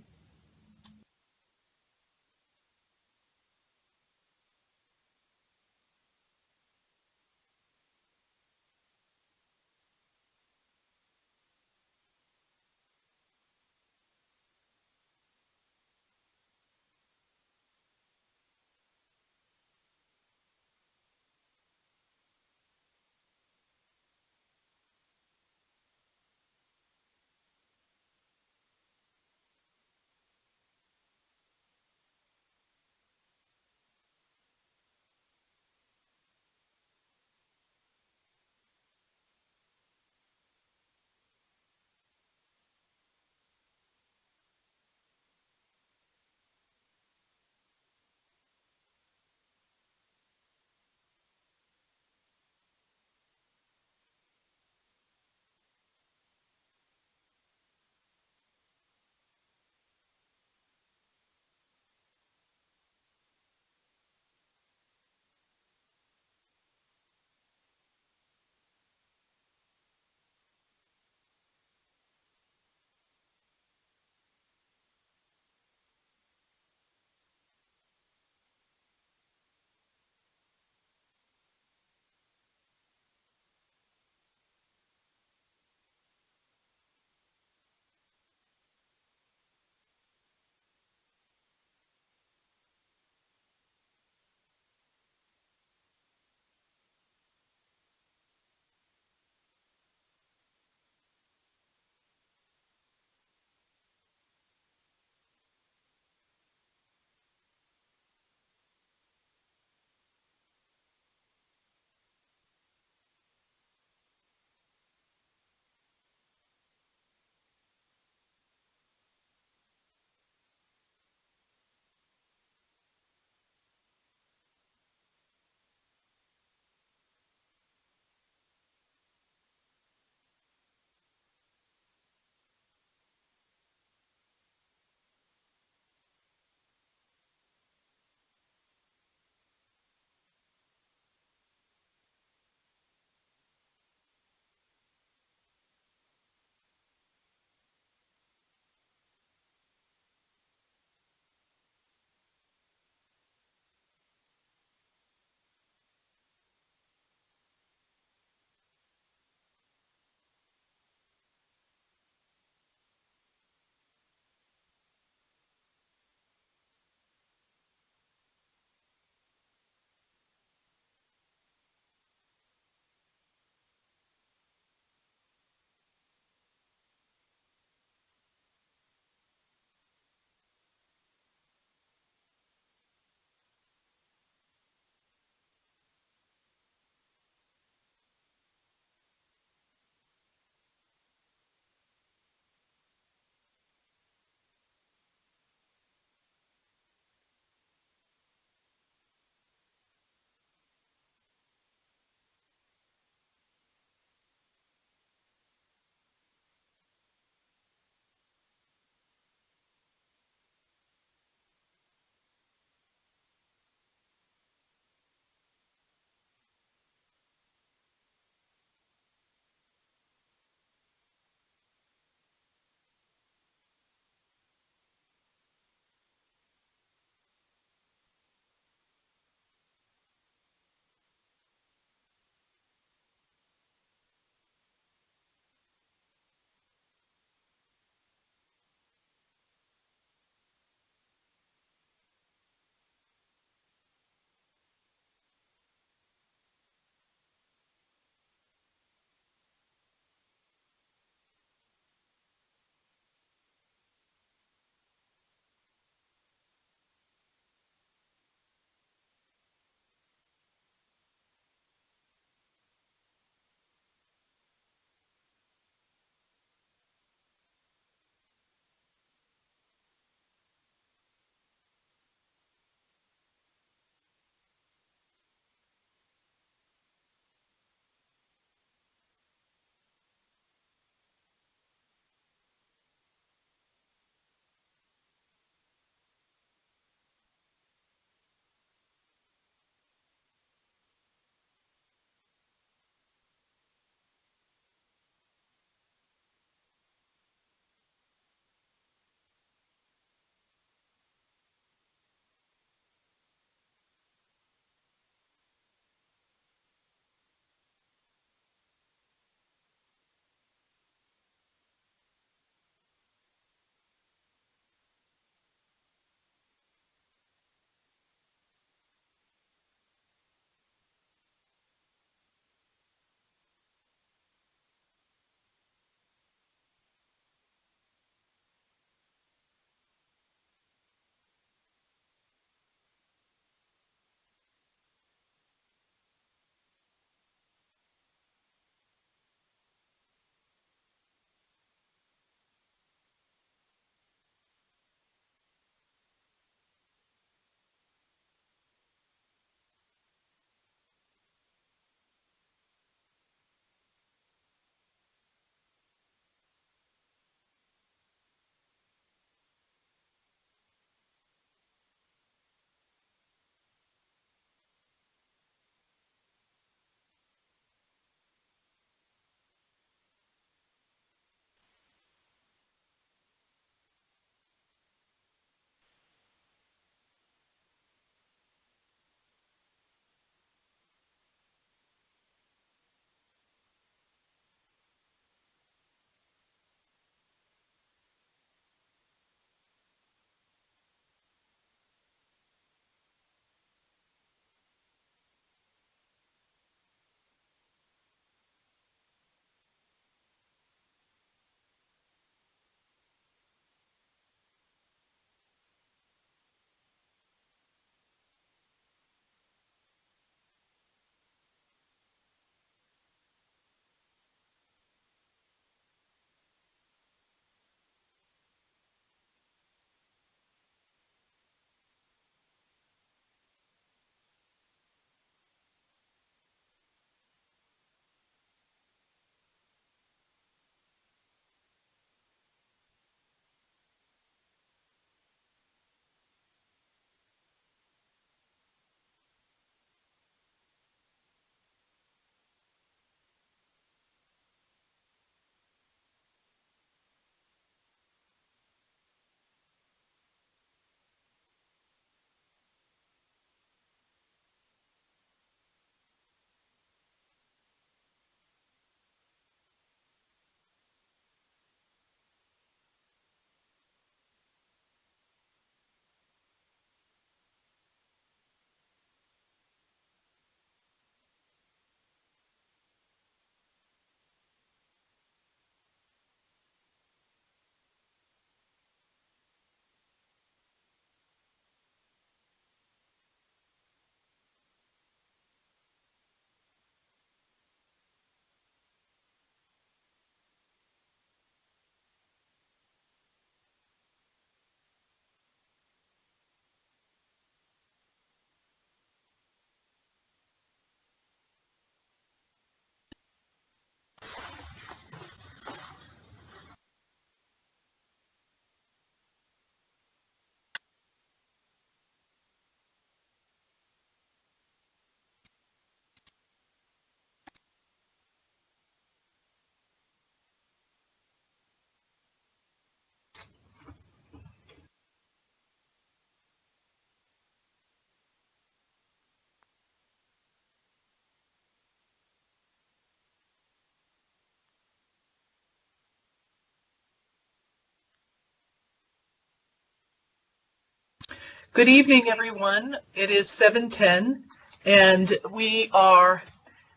Good evening, everyone. It is 7:10, and we are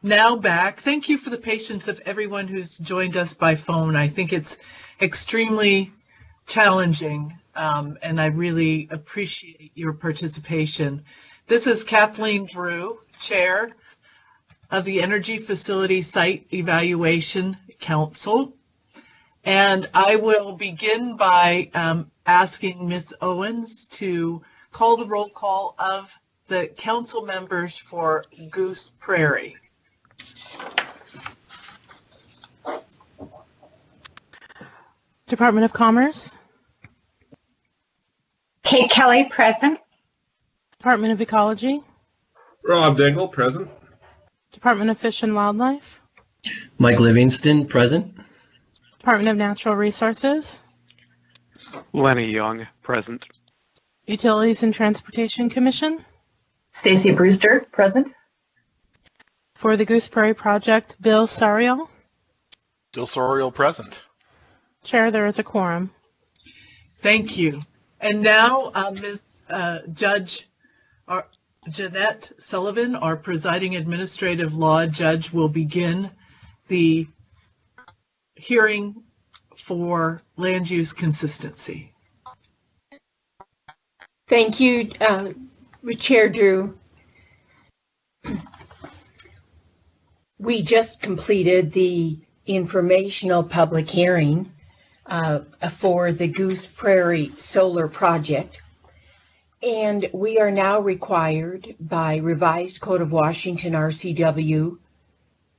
now back. Thank you for the patience of everyone who's joined us by phone. I think it's extremely challenging, and I really appreciate your participation. This is Kathleen Drew, Chair of the Energy Facility Site Evaluation Council. And I will begin by asking Ms. Owens to call the roll call of the council members for Goose Prairie. Department of Commerce. Kate Kelly, present. Department of Ecology. Rob Dingle, present. Department of Fish and Wildlife. Mike Livingston, present. Department of Natural Resources. Lenny Young, present. Utilities and Transportation Commission. Stacy Brewster, present. For the Goose Prairie Project, Bill Sariel. Bill Sorial, present. Chair, there is a quorum. Thank you. And now Ms. Judge Jeanette Sullivan, our presiding administrative law judge, will begin the hearing for land use consistency. Thank you, Chair Drew. We just completed the informational public hearing for the Goose Prairie Solar Project, and we are now required by Revised Code of Washington RCW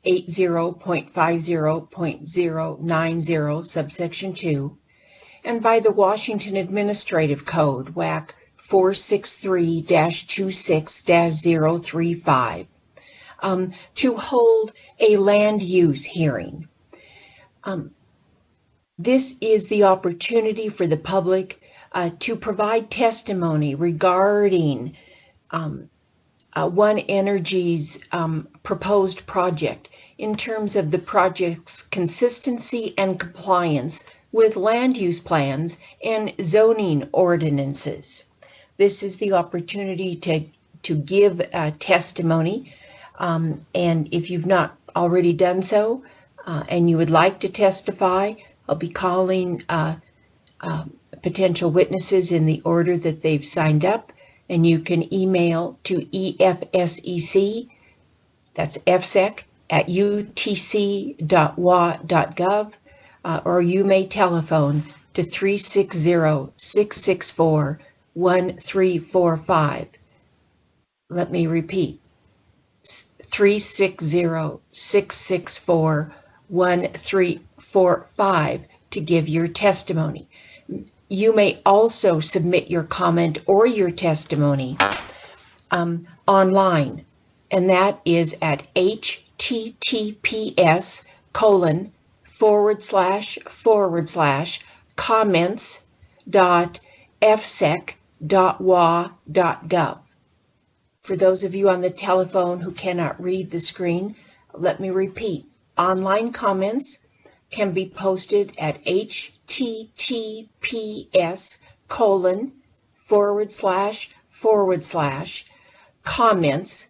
80.50.090 subsection 2, and by the Washington Administrative Code WAC 463-26-035 to hold a land use hearing. This is the opportunity for the public to provide testimony regarding One Energy's proposed project in terms of the project's consistency and compliance with land use plans and zoning ordinances. This is the opportunity to give testimony, and if you've not already done so and you would like to testify, I'll be calling potential witnesses in the order that they've signed up, and you can email to EFSEC, that's EFSEC, at utc.wa.gov, or you may telephone to 360-664-1345. Let me repeat, 360-664-1345 to give your testimony. You may also submit your comment or your testimony online, and that is at https://comments.efsec.wa.gov. For those of you on the telephone who cannot read the screen, let me repeat. Online comments can be posted at https://comments,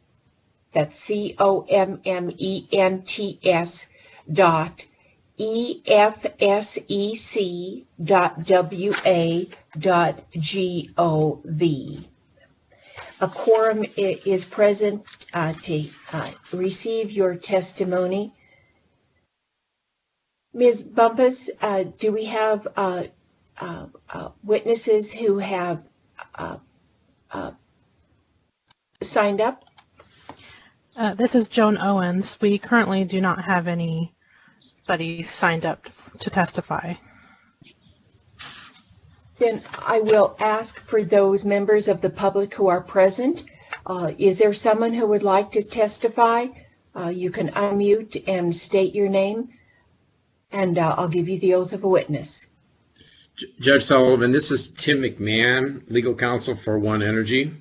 that's COMMENTS.efsec.wa.gov. A quorum is present to receive your testimony. Ms. Bumpus, do we have witnesses who have signed up? This is Joan Owens. We currently do not have anybody signed up to testify. Then I will ask for those members of the public who are present. Is there someone who would like to testify? You can unmute and state your name, and I'll give you the oath of a witness. Judge Sullivan, this is Tim McMahon, legal counsel for One Energy.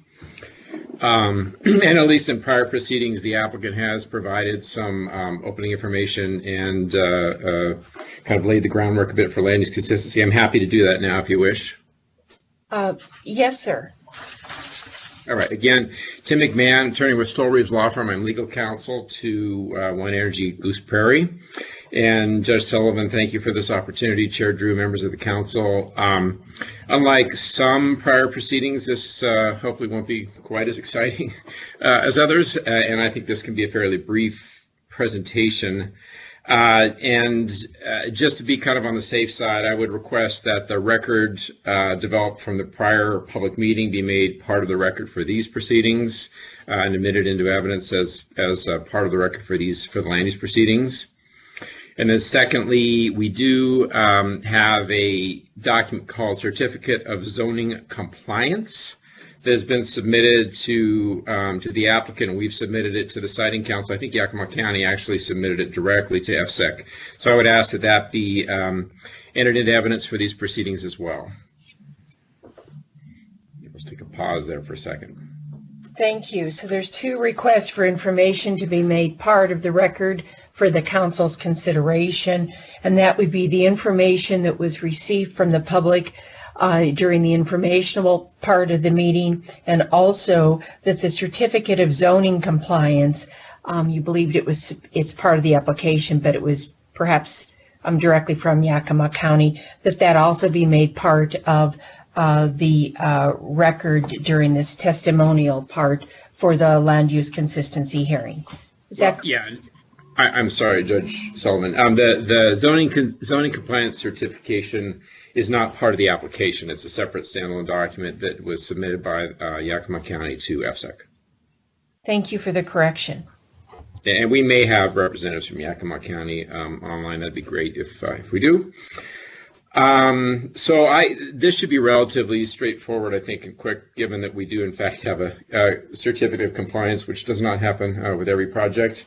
And at least in prior proceedings, the applicant has provided some opening information and kind of laid the groundwork a bit for land use consistency. I'm happy to do that now if you wish. Yes, sir. All right. Again, Tim McMahon, attorney with Stoll Reeves Law Firm. I'm legal counsel to One Energy Goose Prairie. And Judge Sullivan, thank you for this opportunity. Chair Drew, members of the council. Unlike some prior proceedings, this hopefully won't be quite as exciting as others. And I think this can be a fairly brief presentation. Just to be kind of on the safe side, I would request that the record developed from the prior public meeting be made part of the record for these proceedings and admitted into evidence as part of the record for the land use proceedings. And then secondly, we do have a document called Certificate of Zoning Compliance that has been submitted to the applicant, and we've submitted it to the Siting Council. I think Yakima County actually submitted it directly to EFSEC. So I would ask that that be entered into evidence for these proceedings as well. Let's take a pause there for a second. Thank you. So there's two requests for information to be made part of the record for the council's consideration, and that would be the information that was received from the public during the informational part of the meeting, and also that the certificate of zoning compliance, you believed it's part of the application, but it was perhaps directly from Yakima County, that also be made part of the record during this testimonial part for the land use consistency hearing. Is that yeah? I'm sorry, Judge Sullivan. The zoning compliance certification is not part of the application. It's a separate standalone document that was submitted by Yakima County to EFSEC. Thank you for the correction. And we may have representatives from Yakima County online. That'd be great if we do. This should be relatively straightforward, I think, and quick, given that we do in fact have a certificate of compliance, which does not happen with every project.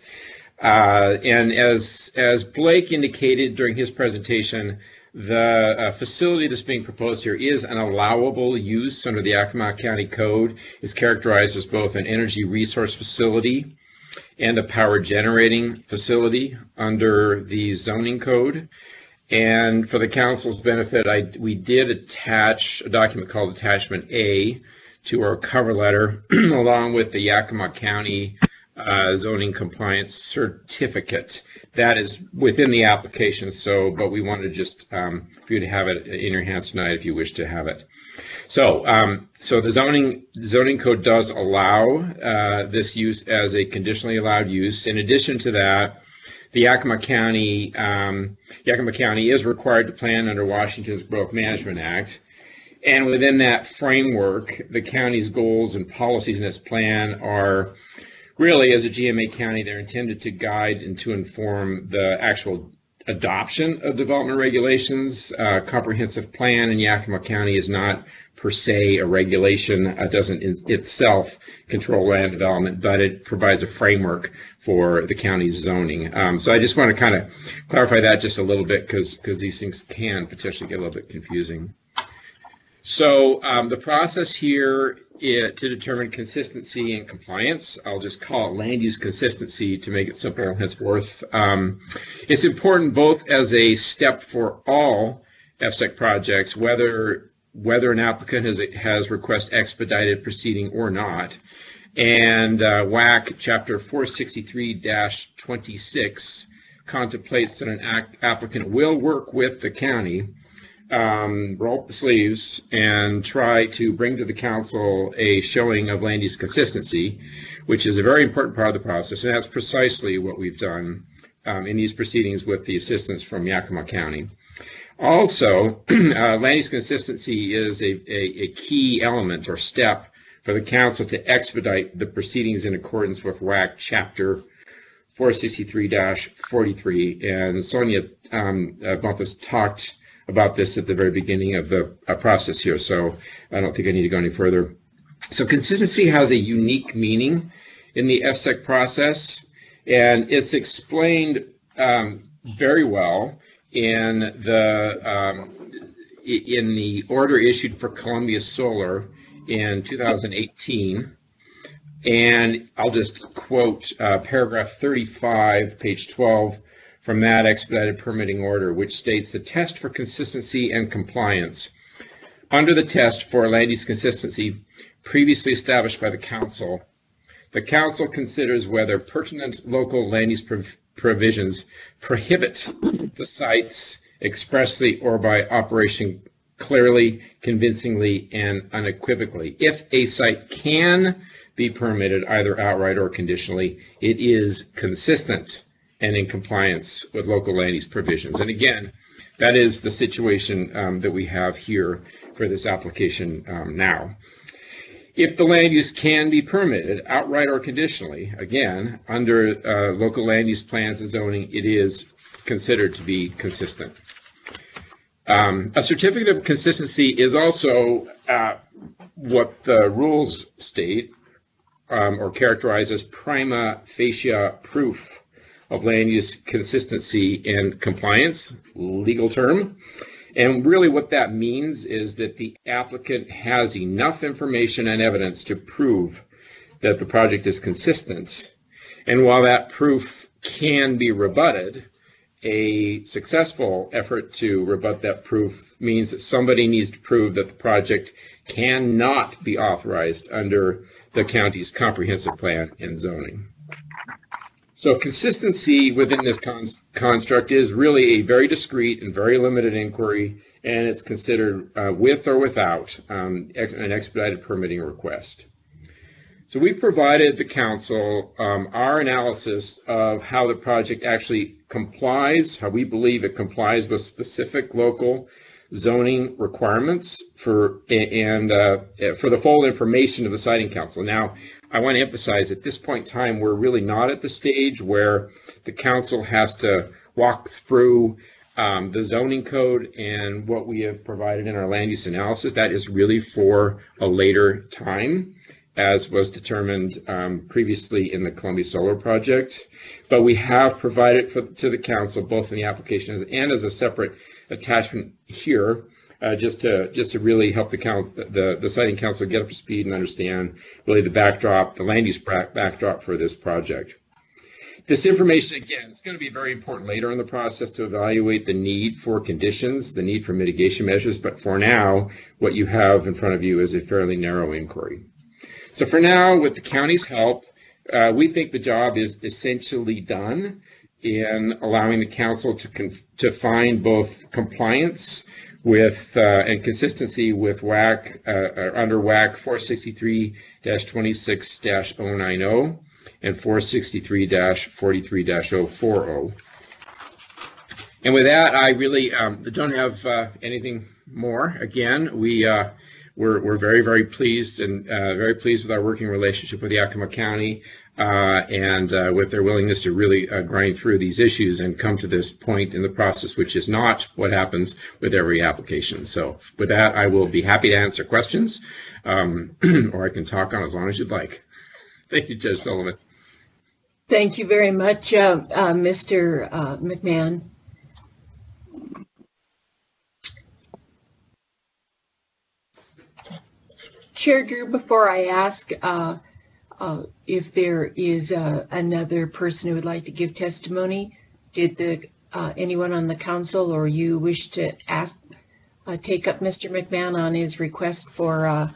And as Blake indicated during his presentation, the facility that's being proposed here is an allowable use under the Yakima County Code. It's characterized as both an energy resource facility and a power generating facility under the zoning code. And for the council's benefit, we did attach a document called Attachment A to our cover letter, along with the Yakima County zoning compliance certificate. That is within the application, but we wanted just for you to have it in your hands tonight if you wish to have it. So the zoning code does allow this use as a conditionally allowed use. In addition to that, the Yakima County is required to plan under Washington's Growth Management Act. And within that framework, the county's goals and policies in its plan are really, as a GMA county, they're intended to guide and to inform the actual adoption of development regulations. Comprehensive plan in Yakima County is not per se a regulation. It doesn't in itself control land development, but it provides a framework for the county's zoning. So I just want to kind of clarify that just a little bit because these things can potentially get a little bit confusing. So the process here to determine consistency and compliance, I'll just call it land use consistency to make it simple henceforth. It's important both as a step for all EFSEC projects, whether an applicant has request expedited proceeding or not. And WAC chapter 463-26 contemplates that an applicant will work with the county, roll up the sleeves, and try to bring to the council a showing of land use consistency, which is a very important part of the process. And that's precisely what we've done in these proceedings with the assistance from Yakima County. Also, land use consistency is a key element or step for the council to expedite the proceedings in accordance with WAC chapter 463-43. And Sonia Bumpus talked about this at the very beginning of the process here, so I don't think I need to go any further. So consistency has a unique meaning in the EFSEC process, and it's explained very well in the order issued for Columbia Solar in 2018. And I'll just quote paragraph 35, page 12, from that expedited permitting order, which states the test for consistency and compliance. Under the test for land use consistency, previously established by the council considers whether pertinent local land use provisions prohibit the sites expressly or by operation clearly, convincingly, and unequivocally. If a site can be permitted either outright or conditionally, it is consistent and in compliance with local land use provisions. And again, that is the situation that we have here for this application now. If the land use can be permitted outright or conditionally, again, under local land use plans and zoning, it is considered to be consistent. A certificate of consistency is also what the rules state or characterize as prima facie proof of land use consistency and compliance, legal term. And really what that means is that the applicant has enough information and evidence to prove that the project is consistent. And while that proof can be rebutted, a successful effort to rebut that proof means that somebody needs to prove that the project cannot be authorized under the county's comprehensive plan and zoning. So consistency within this construct is really a very discrete and very limited inquiry, and it's considered with or without an expedited permitting request. So we've provided the council our analysis of how the project actually complies, how we believe it complies with specific local zoning requirements for the full information of the siting council. Now, I want to emphasize at this point in time, we're really not at the stage where the council has to walk through the zoning code and what we have provided in our land use analysis. That is really for a later time, as was determined previously in the Columbia Solar project. But we have provided to the council, both in the application and as a separate attachment here, just to really help the siting council get up to speed and understand really the backdrop, the land use backdrop for this project. This information, again, is going to be very important later in the process to evaluate the need for conditions, the need for mitigation measures, but for now, what you have in front of you is a fairly narrow inquiry. So for now, with the county's help, we think the job is essentially done in allowing the council to find both compliance with and consistency with WAC under WAC 463-26-090 and 463-43-040. And with that, I really don't have anything more. Again, we're very, very pleased and very pleased with our working relationship with Yakima County and with their willingness to really grind through these issues and come to this point in the process, which is not what happens with every application. So with that, I will be happy to answer questions, or I can talk on as long as you'd like. Thank you, Judge Sullivan. Thank you very much, Mr. McMahon. Chair Drew, before I ask if there is another person who would like to give testimony, did anyone on the council or you wish to take up Mr. McMahon on his request for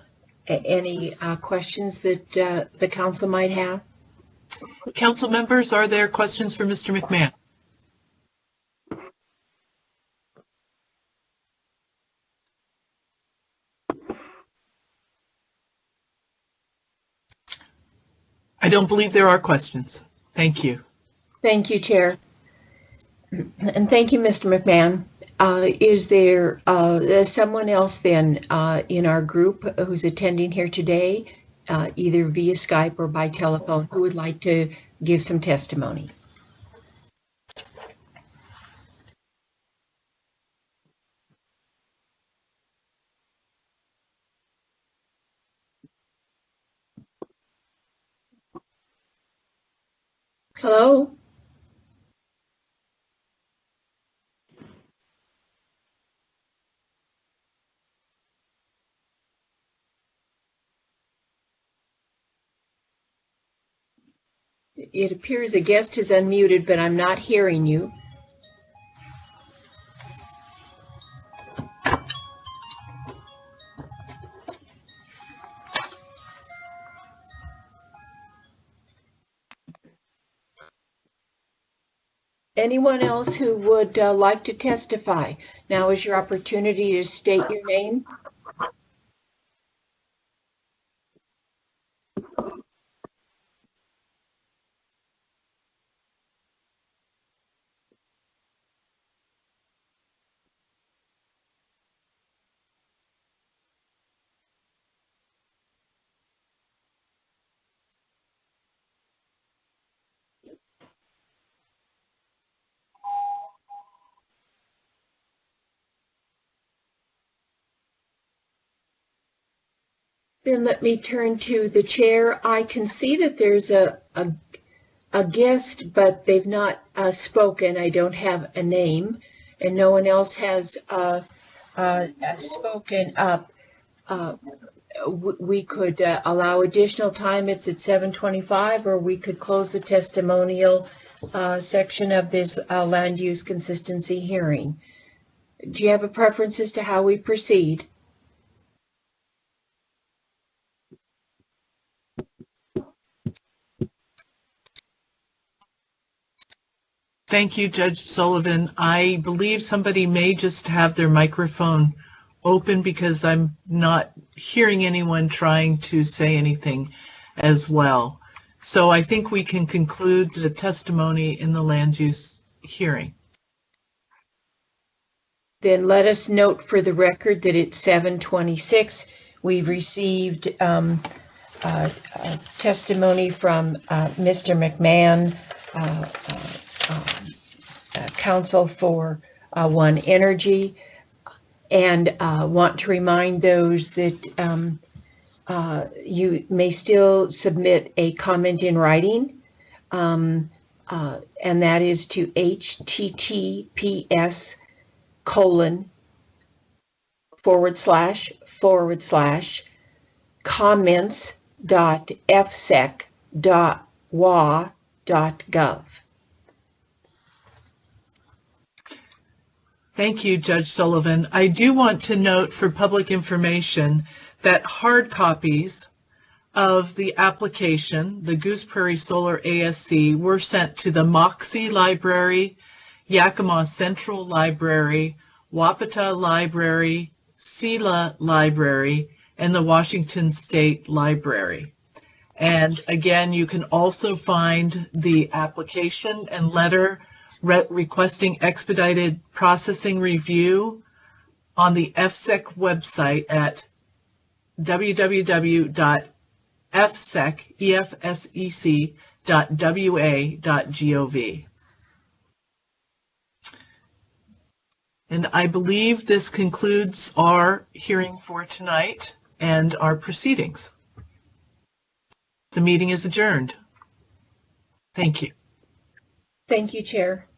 any questions that the council might have? Council members, are there questions for Mr. McMahon? I don't believe there are questions. Thank you. Thank you, Chair. And thank you, Mr. McMahon. Is there someone else then in our group who's attending here today, either via Skype or by telephone, who would like to give some testimony? Hello? It appears a guest is unmuted, but I'm not hearing you. Anyone else who would like to testify? Now is your opportunity to state your name. Then let me turn to the chair. I can see that there's a guest, but they've not spoken. I don't have a name, and no one else has spoken up. We could allow additional time. It's at 7:25, or we could close the testimonial section of this land use consistency hearing. Do you have a preference as to how we proceed? Thank you, Judge Sullivan. I believe somebody may just have their microphone open because I'm not hearing anyone trying to say anything as well. So I think we can conclude the testimony in the land use hearing. Then let us note for the record that it's 7:26. We've received testimony from Mr. McMahon, counsel for One Energy, and want to remind those that you may still submit a comment in writing, and that is to https://comments.efsec.wa.gov. Thank you, Judge Sullivan. I do want to note for public information that hard copies of the application, the Goose Prairie Solar ASC, were sent to the Moxie Library, Yakima Central Library, Wapata Library, Sela Library, and the Washington State Library. And again, you can also find the application and letter requesting expedited processing review on the EFSEC website at www.efsec.wa.gov. And I believe this concludes our hearing for tonight and our proceedings. The meeting is adjourned. Thank you. Thank you, Chair.